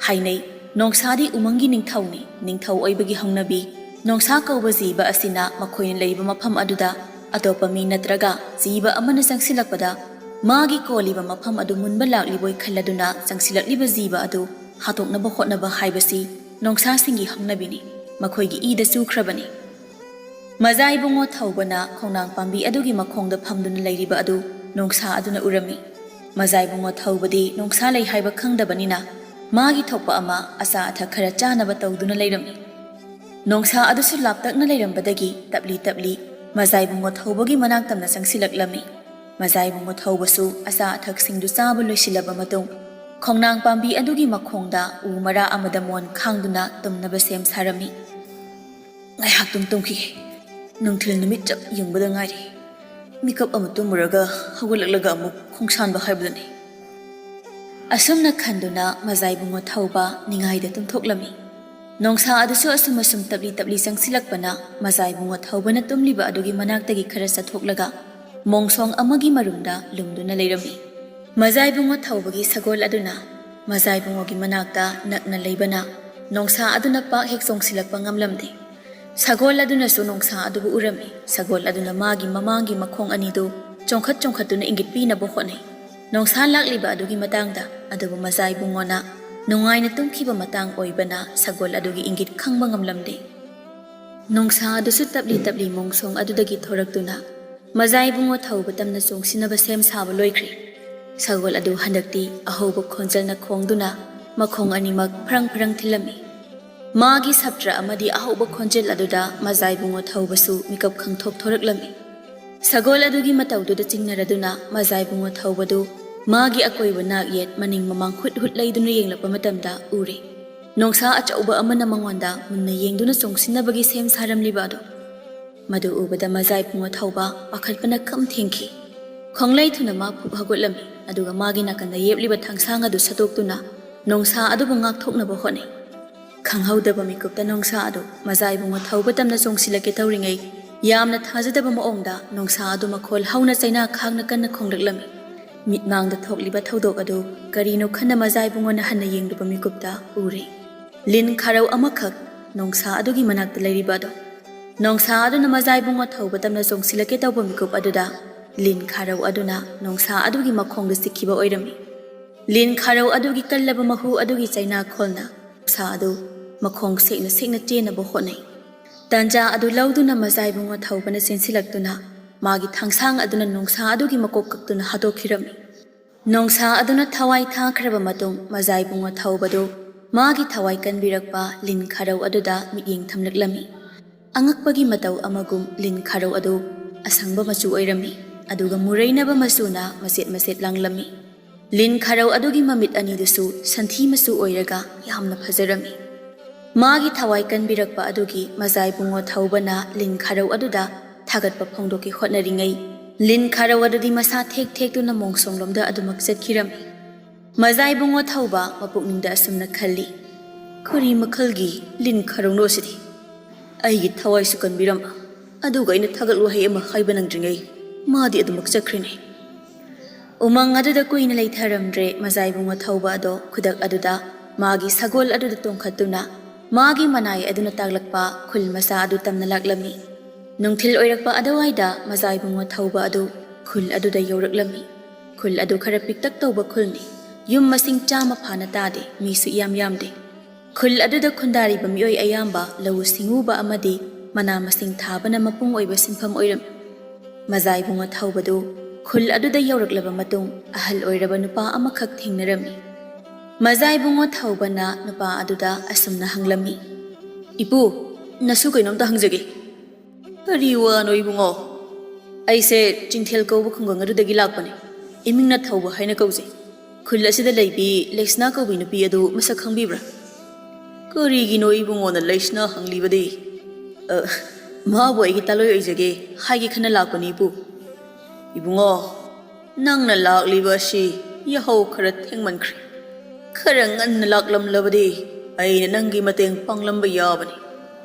ꯍꯥꯏꯅꯩ ꯅꯣꯡꯁꯥꯗꯤ ꯎꯃꯪꯒꯤ ꯅꯤꯡꯊꯧꯅꯤ ꯅꯤꯡꯊꯧ ꯑꯣꯏꯕꯒꯤ ꯍꯧꯅꯕꯤ ꯅꯣꯡꯁꯥ ꯀꯧꯕ ꯖꯤꯕ ꯑꯁꯤꯅ ꯃꯈꯣꯏꯅ ꯂꯩꯕ ꯃꯐꯝ ꯑꯗꯨꯗ ꯑꯇꯣꯞꯄ ꯃꯤ ꯅꯠꯇ꯭ꯔꯒ ꯖꯤꯕ ꯑꯃꯅ ꯆꯪꯁꯤꯜꯂꯛꯄꯗ ꯃꯥꯒꯤ ꯀꯣꯜꯂꯤꯕ ꯃꯐꯝ ꯑꯗꯨ ꯃꯨꯟꯕ ꯂꯥꯛꯂꯤꯕꯣꯏ ꯈꯜꯂꯗꯨꯅ ꯆꯪꯁꯤꯜꯂꯛꯂꯤꯕ ꯖꯤꯕ ꯑꯗꯨ ꯍꯥꯠꯇꯣꯛꯅꯕ ꯍꯣꯠꯅꯕ ꯍꯥꯏꯕꯁꯤ ꯅꯣꯡꯁꯥꯁꯤꯡꯒꯤ ꯍꯧꯅꯕꯤꯅꯤ ꯃꯈꯣꯏꯒꯤ ꯏꯗ ꯆꯨꯈ꯭ꯔꯕꯅꯤ ꯃꯖꯥ ꯏꯕꯨꯡꯉꯣ ꯊꯧꯕꯅ ꯈꯣꯡꯅꯥꯡ ꯄꯥꯝꯕꯤ ꯑꯗꯨꯒꯤ ꯃꯈꯣꯡꯗ ꯐꯝꯗꯨꯅ ꯂꯩꯔꯤꯕ ꯑꯗꯨ ꯅꯣꯡꯁꯥ ꯑꯗꯨꯅ ꯎꯔꯝꯃꯤ ꯃꯖꯥ ꯏꯕꯨꯡꯉꯣ ꯊꯧꯕꯗꯤ ꯅꯣꯡꯁꯥ ꯂꯩ ꯍꯥꯏꯕ ꯈꯪꯗꯕꯅꯤꯅ ꯃꯥꯒꯤ ꯊꯣꯛꯄ ꯑꯃ ꯑꯆꯥ ꯑꯊꯛ ꯈꯔ ꯆꯥꯅꯕ ꯇꯧꯗꯨꯅ ꯂꯩꯔꯝꯃꯤ ꯅꯣꯡꯁꯥ ꯑꯗꯨꯁꯨ ꯂꯥꯞꯇꯛꯅ ꯂꯩꯔꯝꯕꯗꯒꯤ ꯇꯞꯂꯤ ꯇꯞꯂꯤ ꯃꯖꯥ ꯏꯕꯨꯡꯉꯣ ꯊꯧꯕꯒꯤ ꯃꯅꯥꯛ ꯇꯝꯅ ꯆꯪꯁꯤꯜꯂꯛꯂꯝꯃꯤ ꯃꯖꯥ ꯏꯕꯨꯡꯉꯣ ꯊꯧꯕꯁꯨ ꯑꯆꯥ ꯑꯊꯛꯁꯤꯡꯗꯨ ꯆꯥꯕ ꯂꯣꯏꯁꯤꯜꯂꯕ ꯃꯇꯨꯡ ꯈꯣꯡꯅꯥꯡ ꯄꯥꯝꯕꯤ ꯑꯗꯨꯒꯤ ꯃꯈꯣꯡꯗ ꯎ ꯃꯔꯥ ꯑꯃꯗ ꯃꯣꯟ ꯈꯥꯡꯗꯨꯅ ꯇꯨꯝꯅꯕ ꯁꯦꯝ ꯁꯥꯔꯝꯃꯤ꯫ ꯉꯥꯏꯍꯥꯛꯇꯪ ꯇꯨꯝꯈꯤꯒꯦ, ꯅꯨꯡꯊꯤꯜ ꯅꯨꯃꯤꯠ ꯆꯞ ꯌꯨꯡꯕꯗ ꯉꯥꯏꯔꯤ꯫ ꯃꯤꯀꯞ ꯑꯃ ꯇꯨꯝꯃꯨꯔꯒ ꯍꯧꯒꯠꯂꯛꯂꯒ ꯑꯃꯨꯛ ꯈꯣꯡꯁꯥꯟꯕ ꯍꯥꯏꯕꯗꯨꯅꯤ꯫ ꯑꯁꯨꯝꯅ ꯈꯟꯗꯨꯅ ꯃꯖꯥꯏꯕꯨꯡꯉꯣ ꯊꯧꯕ ꯅꯤꯡꯉꯥꯏꯗ ꯇꯨꯝꯊꯣꯛꯂꯝꯃꯤ꯫ ꯅꯣꯡꯁꯥ ꯑꯗꯨꯁꯨ ꯑꯁꯨꯝ ꯑꯁꯨꯝ ꯇꯞꯂꯤ ꯇꯞꯂꯤ ꯆꯪꯁꯤꯜꯂꯛꯄꯅ ꯃꯖꯥꯏꯕꯨꯡꯉꯣ ꯊꯧꯕꯅ ꯇꯨꯝꯂꯤꯕ ꯑꯗꯨꯒꯤ ꯃꯅꯥꯛꯇꯒꯤ ꯈꯔ ꯆꯠꯊꯣꯛꯂꯒ ꯃꯣꯡꯁꯣꯡ ꯑꯃꯒꯤ ꯃꯔꯨꯝꯗ ꯂꯨꯝꯗꯨꯅ ꯂꯩꯔꯝꯃꯤ꯫ ꯃꯖꯥꯏꯕꯨꯡꯉꯣ ꯊꯧꯕꯒꯤ ꯁꯒꯣꯜ ꯑꯗꯨꯅ ꯃꯖꯥꯏꯕꯨꯡꯉꯣꯒꯤ ꯃꯅꯥꯛꯇ ꯅꯛꯅ ꯂꯩꯕꯅ ꯅꯣꯡꯁꯥ ꯑꯗꯨꯅ ꯄꯥꯛ ꯍꯦꯛ ꯆꯣꯡꯁꯤꯜꯂꯛꯄ ꯉꯝꯂꯝꯗꯦ꯫ ꯁꯒꯣꯜ ꯑꯗꯨꯅꯁꯨ ꯅꯣꯡꯁꯥ ꯑꯗꯨꯕꯨ ꯎꯔꯝꯃꯤ꯫ ꯁꯒꯣꯜ ꯑꯗꯨꯅ ꯃꯥꯒꯤ ꯃꯃꯥꯡꯒꯤ ꯃꯈꯣꯡ ꯑꯅꯤꯗꯨ ꯆꯣꯡꯈꯠꯇꯨꯅ ꯏꯪꯒꯤꯠ ꯄꯤꯅꯕ ꯍꯣꯠꯅꯩ ꯅꯣꯡꯁꯥ ꯂꯥꯛꯂꯤꯕ ꯑꯗꯨꯒꯤ ꯃꯇꯥꯡꯗ꯫ ꯑꯗꯨꯕꯨ ꯃꯖꯥꯏꯕꯨꯡꯉꯣꯅ ꯅꯨꯡꯉꯥꯏꯅ ꯇꯨꯝꯈꯤꯕ ꯃꯇꯥꯡ ꯑꯣꯏꯕꯅ ꯁꯒꯣꯜ ꯑꯗꯨꯒꯤ ꯏꯪꯒꯤꯠ ꯈꯪꯕ ꯉꯝꯂꯝꯗꯦ꯫ ꯅꯣꯡꯁꯥ ꯑꯗꯨꯁꯨ ꯇꯞꯂꯤ ꯇꯞꯂꯤ ꯃꯣꯡꯁꯣꯡ ꯑꯗꯨꯗꯒꯤ ꯊꯣꯔꯛꯇꯨꯅ ꯃꯖꯥꯏꯕꯨꯡꯉꯣ ꯊꯧꯕ ꯇꯝꯅ ꯆꯣꯡꯁꯤꯟꯅꯕ ꯁꯦꯝ ꯁꯥꯕ ꯂꯣꯏꯈ꯭ꯔꯦ꯫ ꯁꯒꯣꯜ ꯑꯗꯨ ꯍꯟꯗꯛꯇꯤ ꯑꯍꯧꯕ ꯈꯣꯟꯖꯦꯜꯅ ꯈꯣꯡꯗꯨꯅ ꯃꯈꯣꯡ ꯑꯅꯤꯃꯛ ꯐꯔꯪ ꯐꯔꯪ ꯊꯤꯜꯂꯝꯃꯤ꯫ ꯃꯥꯒꯤ ꯁꯞꯇ꯭ꯔ ꯑꯃꯗꯤ ꯑꯍꯧꯕ ꯈꯣꯟꯖꯦꯜ ꯑꯗꯨꯗ ꯃꯖꯥꯏꯕꯨꯡꯉꯣ ꯊꯧꯕꯁꯨ ꯃꯤꯀꯞ ꯈꯪꯊꯣꯛ ꯊꯣꯔꯛꯂꯝꯃꯤ꯫ ꯁꯒꯣꯜ ꯑꯗꯨꯒꯤ ꯃꯇꯧꯗꯨꯗ ꯆꯤꯡꯅꯔꯗꯨꯅ ꯃꯖꯥꯏꯕꯨꯡꯉꯣ ꯊꯧꯕꯗꯨ ꯃꯥꯒꯤ ꯑꯀꯣꯏꯕ ꯅꯥꯛ ꯌꯦꯠ ꯃꯅꯤꯡ ꯃꯃꯥꯡ ꯍꯨꯠ ꯍꯨꯠ ꯂꯩꯗꯨꯅ ꯌꯦꯡꯂꯛꯄ ꯃꯇꯝꯗ ꯎꯔꯦ ꯅꯣꯡꯁꯥ ꯑꯆꯧꯕ ꯑꯃꯅ ꯃꯉꯣꯟꯗ ꯃꯨꯟꯅ ꯌꯦꯡꯗꯨꯅ ꯆꯣꯡꯁꯤꯟꯅꯕꯒꯤ ꯁꯦꯝ ꯁꯥꯔꯝꯂꯤꯕ ꯑꯗꯨ꯫ ꯃꯗꯨ ꯎꯕꯗ ꯃꯖꯥꯏꯕꯨꯡꯉꯣ ꯊꯧꯕ ꯄꯥꯈꯠꯄꯅ ꯈꯝ ꯊꯦꯡꯈꯤ꯫ ꯈꯣꯡꯂꯩ ꯊꯨꯅ ꯃꯥ ꯐꯨꯛ ꯍꯧꯒꯠꯂꯝꯃꯤ ꯑꯗꯨꯒ ꯃꯥꯒꯤ ꯅꯥꯀꯟꯗ ꯌꯦꯞꯂꯤꯕ ꯊꯥꯡꯁꯥꯡ ꯑꯗꯨ ꯁꯠꯇꯣꯛꯇꯨꯅ ꯅꯣꯡꯁꯥ ꯑꯗꯨꯕꯨ ꯉꯥꯛꯊꯣꯛꯅꯕ ꯍꯣꯠꯅꯩ꯫ ꯈꯪꯍꯧꯗꯕ ꯃꯤꯀꯨꯞꯇ ꯅꯣꯡꯁꯥ ꯑꯗꯨ ꯃꯖꯥꯏꯕꯨꯡꯉꯣ ꯊꯧꯕ ꯇꯝꯅ ꯆꯣꯡꯁꯤꯜꯂꯛꯀꯦ ꯇꯧꯔꯤꯉꯩ ꯌꯥꯝꯅ ꯊꯥꯖꯗꯕ ꯃꯑꯣꯡꯗ ꯅꯣꯡꯁꯥ ꯑꯗꯨ ꯃꯈꯣꯜ ꯍꯧꯅ ꯆꯩꯅꯥ ꯈꯥꯡꯅ ꯀꯟꯅ ꯈꯣꯡꯂꯛꯂꯝꯃꯤ꯫ ꯃꯤꯠꯃꯥꯡꯗ ꯊꯣꯛꯂꯤꯕ ꯊꯧꯗꯣꯛ ꯑꯗꯨ ꯀꯔꯤꯅꯣ ꯈꯟꯅ ꯃꯖꯥꯏꯕꯨꯡꯉꯣꯅ ꯍꯟꯅ ꯌꯦꯡꯂꯨꯕ ꯃꯤꯀꯨꯞꯇ ꯎꯔꯦ ꯂꯤꯟ ꯈꯥꯔꯧ ꯑꯃꯈꯛ ꯅꯣꯡꯁꯥ ꯑꯗꯨꯒꯤ ꯃꯅꯥꯛꯇ ꯂꯩꯔꯤꯕ ꯑꯗꯨ꯫ ꯅꯣꯡꯁꯥ ꯑꯗꯨꯅ ꯃꯖꯥꯏꯕꯨꯡꯉꯣ ꯊꯧꯕ ꯇꯝꯅ ꯆꯣꯡꯁꯤꯜꯂꯛꯀꯦ ꯇꯧꯕ ꯃꯤꯀꯨꯞ ꯑꯗꯨꯗ ꯂꯤꯟ ꯈꯥꯔꯧ ꯑꯗꯨꯅ ꯅꯣꯡꯁꯥ ꯑꯗꯨꯒꯤ ꯃꯈꯣꯡꯗ ꯆꯤꯛꯈꯤꯕ ꯑꯣꯏꯔꯝꯃꯤ꯫ ꯂꯤꯟ ꯈꯥꯔꯧ ꯑꯗꯨꯒꯤ ꯀꯜꯂꯕ ꯃꯍꯨ ꯑꯗꯨꯒꯤ ꯆꯩꯅꯥꯈꯣꯜꯅ ꯅꯣꯡꯁꯥ ꯑꯗꯨ ꯃꯈꯣꯡ ꯁꯦꯛꯅ ꯁꯦꯛꯅ ꯆꯦꯟꯅꯕ ꯍꯣꯠꯅꯩ꯫ ꯇꯥꯟꯖꯥ ꯑꯗꯨ ꯂꯧꯗꯨꯅ ꯃꯖꯥꯏꯕꯨꯡꯉꯣ ꯊꯧꯕꯅ ꯆꯦꯟꯁꯤꯜꯂꯛꯇꯨꯅ ꯃꯥꯒꯤ ꯊꯥꯡꯁꯥꯡ ꯑꯗꯨꯅ ꯅꯣꯡꯁꯥ ꯑꯗꯨꯒꯤ ꯃꯀꯣꯛ ꯀꯛꯇꯨꯅ ꯍꯥꯠꯇꯣꯛꯈꯤꯔꯝꯃꯤ꯫ ꯅꯣꯡꯁꯥ ꯑꯗꯨꯅ ꯊꯋꯥꯏ ꯊꯥꯈ꯭ꯔꯕ ꯃꯇꯨꯡ ꯃꯖꯥꯏꯕꯨꯡꯉꯣ ꯊꯧꯕꯗꯨ ꯃꯥꯒꯤ ꯊꯋꯥꯏ ꯀꯟꯕꯤꯔꯛꯄ ꯂꯤꯟ ꯈꯥꯔꯧ ꯑꯗꯨꯗ ꯃꯤꯠꯌꯦꯡ ꯊꯝꯂꯛꯂꯝꯃꯤ꯫ ꯑꯉꯛꯄꯒꯤ ꯃꯇꯧ ꯑꯃꯒꯨꯝ ꯂꯤꯟ ꯈꯥꯔꯧ ꯑꯗꯨ ꯑꯁꯪꯕ ꯃꯆꯨ ꯑꯣꯏꯔꯝꯃꯤ ꯑꯗꯨꯒ ꯃꯨꯔꯩꯅꯕ ꯃꯆꯨꯅ ꯃꯆꯦꯠ ꯃꯆꯦꯠ ꯂꯥꯡꯂꯝꯃꯤ꯫ ꯂꯤꯟ ꯈꯥꯔꯧ ꯑꯗꯨꯒꯤ ꯃꯃꯤꯠ ꯑꯅꯤꯗꯨꯁꯨ ꯁꯟꯊꯤ ꯃꯆꯨ ꯑꯣꯏꯔꯒ ꯌꯥꯝꯅ ꯐꯖꯔꯝꯃꯤ꯫ ꯃꯥꯒꯤ ꯊꯋꯥꯏ ꯀꯟꯕꯤꯔꯛꯄ ꯑꯗꯨꯒꯤ ꯃꯖꯥꯏꯕꯨꯡꯉꯣ ꯊꯧꯕꯅ ꯂꯤꯟ ꯈꯥꯔꯧ ꯑꯗꯨꯗ ꯊꯥꯒꯠꯄ ꯐꯣꯡꯗꯣꯛꯀꯦ ꯍꯣꯠꯅꯔꯤꯉꯩ ꯂꯤꯟ ꯈꯥꯔꯧ ꯑꯗꯨꯗꯤ ꯃꯁꯥ ꯊꯦꯛ ꯊꯦꯛꯇꯨꯅ ꯃꯣꯡꯁꯣꯡꯂꯣꯝꯗ ꯑꯗꯨꯃꯛ ꯆꯠꯈꯤꯔꯝꯃꯤ꯫ ꯃꯖꯥꯏꯕꯨꯡꯉꯣ ꯊꯧꯕ ꯃꯄꯨꯛꯅꯤꯡꯗ ꯑꯁꯨꯝꯅ ꯈꯜꯂꯤ, ꯀꯔꯤ ꯃꯈꯜꯒꯤ ꯂꯤꯟ ꯈꯥꯔꯧꯅꯣ ꯑꯁꯤꯗꯤ? ꯑꯩꯒꯤ ꯊꯋꯥꯏꯁꯨ ꯀꯟꯕꯤꯔꯝꯕ ꯑꯗꯨꯒ ꯑꯩꯅ ꯊꯥꯒꯠ ꯋꯥꯍꯩ ꯑꯃ ꯍꯥꯏꯕ ꯅꯪꯗ꯭ꯔꯤꯉꯩ ꯃꯥꯗꯤ ꯑꯗꯨꯃꯛ ꯆꯠꯈ꯭ꯔꯤꯅꯦ꯫ ꯎꯃꯪ ꯑꯗꯨꯗ ꯀꯨꯏꯅ ꯂꯩꯊꯔꯝꯗ꯭ꯔꯦ ꯃꯖꯥꯏꯕꯨꯡꯉꯣ ꯊꯧꯕ ꯑꯗꯣ ꯈꯨꯗꯛ ꯑꯗꯨꯗ ꯃꯥꯒꯤ ꯁꯒꯣꯜ ꯑꯗꯨꯗ ꯇꯣꯡꯈꯠꯇꯨꯅ ꯃꯥꯒꯤ ꯃꯅꯥꯏ ꯑꯗꯨꯅ ꯇꯥꯛꯂꯛꯄ ꯈꯨꯜ ꯃꯆꯥ ꯑꯗꯨ ꯇꯝꯅ ꯂꯥꯛꯂꯝꯃꯤ꯫ ꯅꯨꯡꯊꯤꯜ ꯑꯣꯏꯔꯛꯄ ꯑꯗꯨꯋꯥꯏꯗ ꯃꯖꯥꯏꯕꯨꯡꯉꯣ ꯊꯧꯕ ꯑꯗꯨ ꯈꯨꯜ ꯑꯗꯨꯗ ꯌꯧꯔꯛꯂꯝꯃꯤ꯫ ꯈꯨꯜ ꯑꯗꯨ ꯈꯔ ꯄꯤꯛꯇꯛ ꯇꯧꯕ ꯈꯨꯜꯅꯤ꯫ ꯌꯨꯝ ꯃꯁꯤꯡ 100 ꯐꯥꯅ ꯇꯥꯗꯦ, ꯃꯤꯁꯨ ꯏꯌꯥꯝ ꯌꯥꯝꯗꯦ꯫ ꯈꯨꯜ ꯑꯗꯨꯗ ꯈꯨꯟꯗꯥꯔꯤꯕ ꯃꯤꯑꯣꯏ ꯑꯌꯥꯝꯕ ꯂꯧꯎ ꯁꯤꯡꯎꯕ ꯑꯃꯗꯤ ꯃꯅꯥ ꯃꯁꯤꯡ ꯊꯥꯕꯅ ꯃꯄꯨꯡ ꯑꯣꯏꯕ ꯁꯤꯟꯐꯝ ꯑꯣꯏꯔꯝꯃꯤ꯫ ꯃꯖꯥꯏꯕꯨꯡꯉꯣ ꯊꯧꯕꯗꯨ ꯈꯨꯜ ꯑꯗꯨꯗ ꯌꯧꯔꯛꯂꯕ ꯃꯇꯨꯡ ꯑꯍꯜ ꯑꯣꯏꯔꯕ ꯅꯨꯄꯥ ꯑꯃꯈꯛ ꯊꯦꯡꯅꯔꯝꯃꯤ꯫ ꯃꯖꯥꯏꯕꯨꯡꯉꯣ ꯊꯧꯕꯅ ꯅꯨꯄꯥ ꯑꯗꯨꯗ ꯑꯁꯨꯝꯅ ꯍꯪꯂꯝꯃꯤ, ꯏꯄꯨ, ꯅꯁꯨ ꯀꯩꯅꯣꯝꯇ ꯍꯪꯖꯒꯦ꯫ ꯀꯔꯤ ꯋꯥꯅꯣ ꯏꯕꯨꯡꯉꯣ? ꯑꯩꯁꯦ ꯆꯤꯡꯊꯦꯜ ꯀꯧꯕ ꯈꯨꯡꯒꯪ ꯑꯗꯨꯗꯒꯤ ꯂꯥꯛꯄꯅꯦ꯫ ꯏꯃꯤꯡꯅ ꯊꯧꯕ ꯍꯥꯏꯅ ꯀꯧꯖꯩ꯫ ꯈꯨꯜ ꯑꯁꯤꯗ ꯂꯩꯕꯤ ꯂꯩꯁꯅꯥ ꯀꯧꯕꯤ ꯅꯨꯄꯤ ꯑꯗꯨ ꯃꯁꯛ ꯈꯪꯕꯤꯕ꯭ꯔꯥ? ꯀꯔꯤꯒꯤꯅꯣ ꯏꯕꯨꯡꯉꯣꯅ ꯂꯩꯁꯅꯥ ꯍꯪꯂꯤꯕꯗꯤ? ꯃꯥꯕꯨ ꯑꯩꯒꯤ ꯇꯥꯂꯣꯏ ꯑꯣꯏꯖꯒꯦ ꯍꯥꯏꯒꯦ ꯈꯟꯅ ꯂꯥꯛꯄꯅꯤ ꯏꯄꯨ꯫ ꯏꯕꯨꯡꯉꯣ, ꯅꯪꯅ ꯂꯥꯛꯂꯤꯕ ꯑꯁꯤ ꯌꯥꯍꯧ ꯈꯔ ꯊꯦꯡꯃꯟꯈ꯭ꯔꯦ꯫ ꯈꯔ ꯉꯟꯅ ꯂꯥꯛꯂꯝꯂꯕꯗꯤ ꯑꯩꯅ ꯅꯪꯒꯤ ꯃꯇꯦꯡ ꯄꯥꯡꯂꯝꯕ ꯌꯥꯕꯅꯤ꯫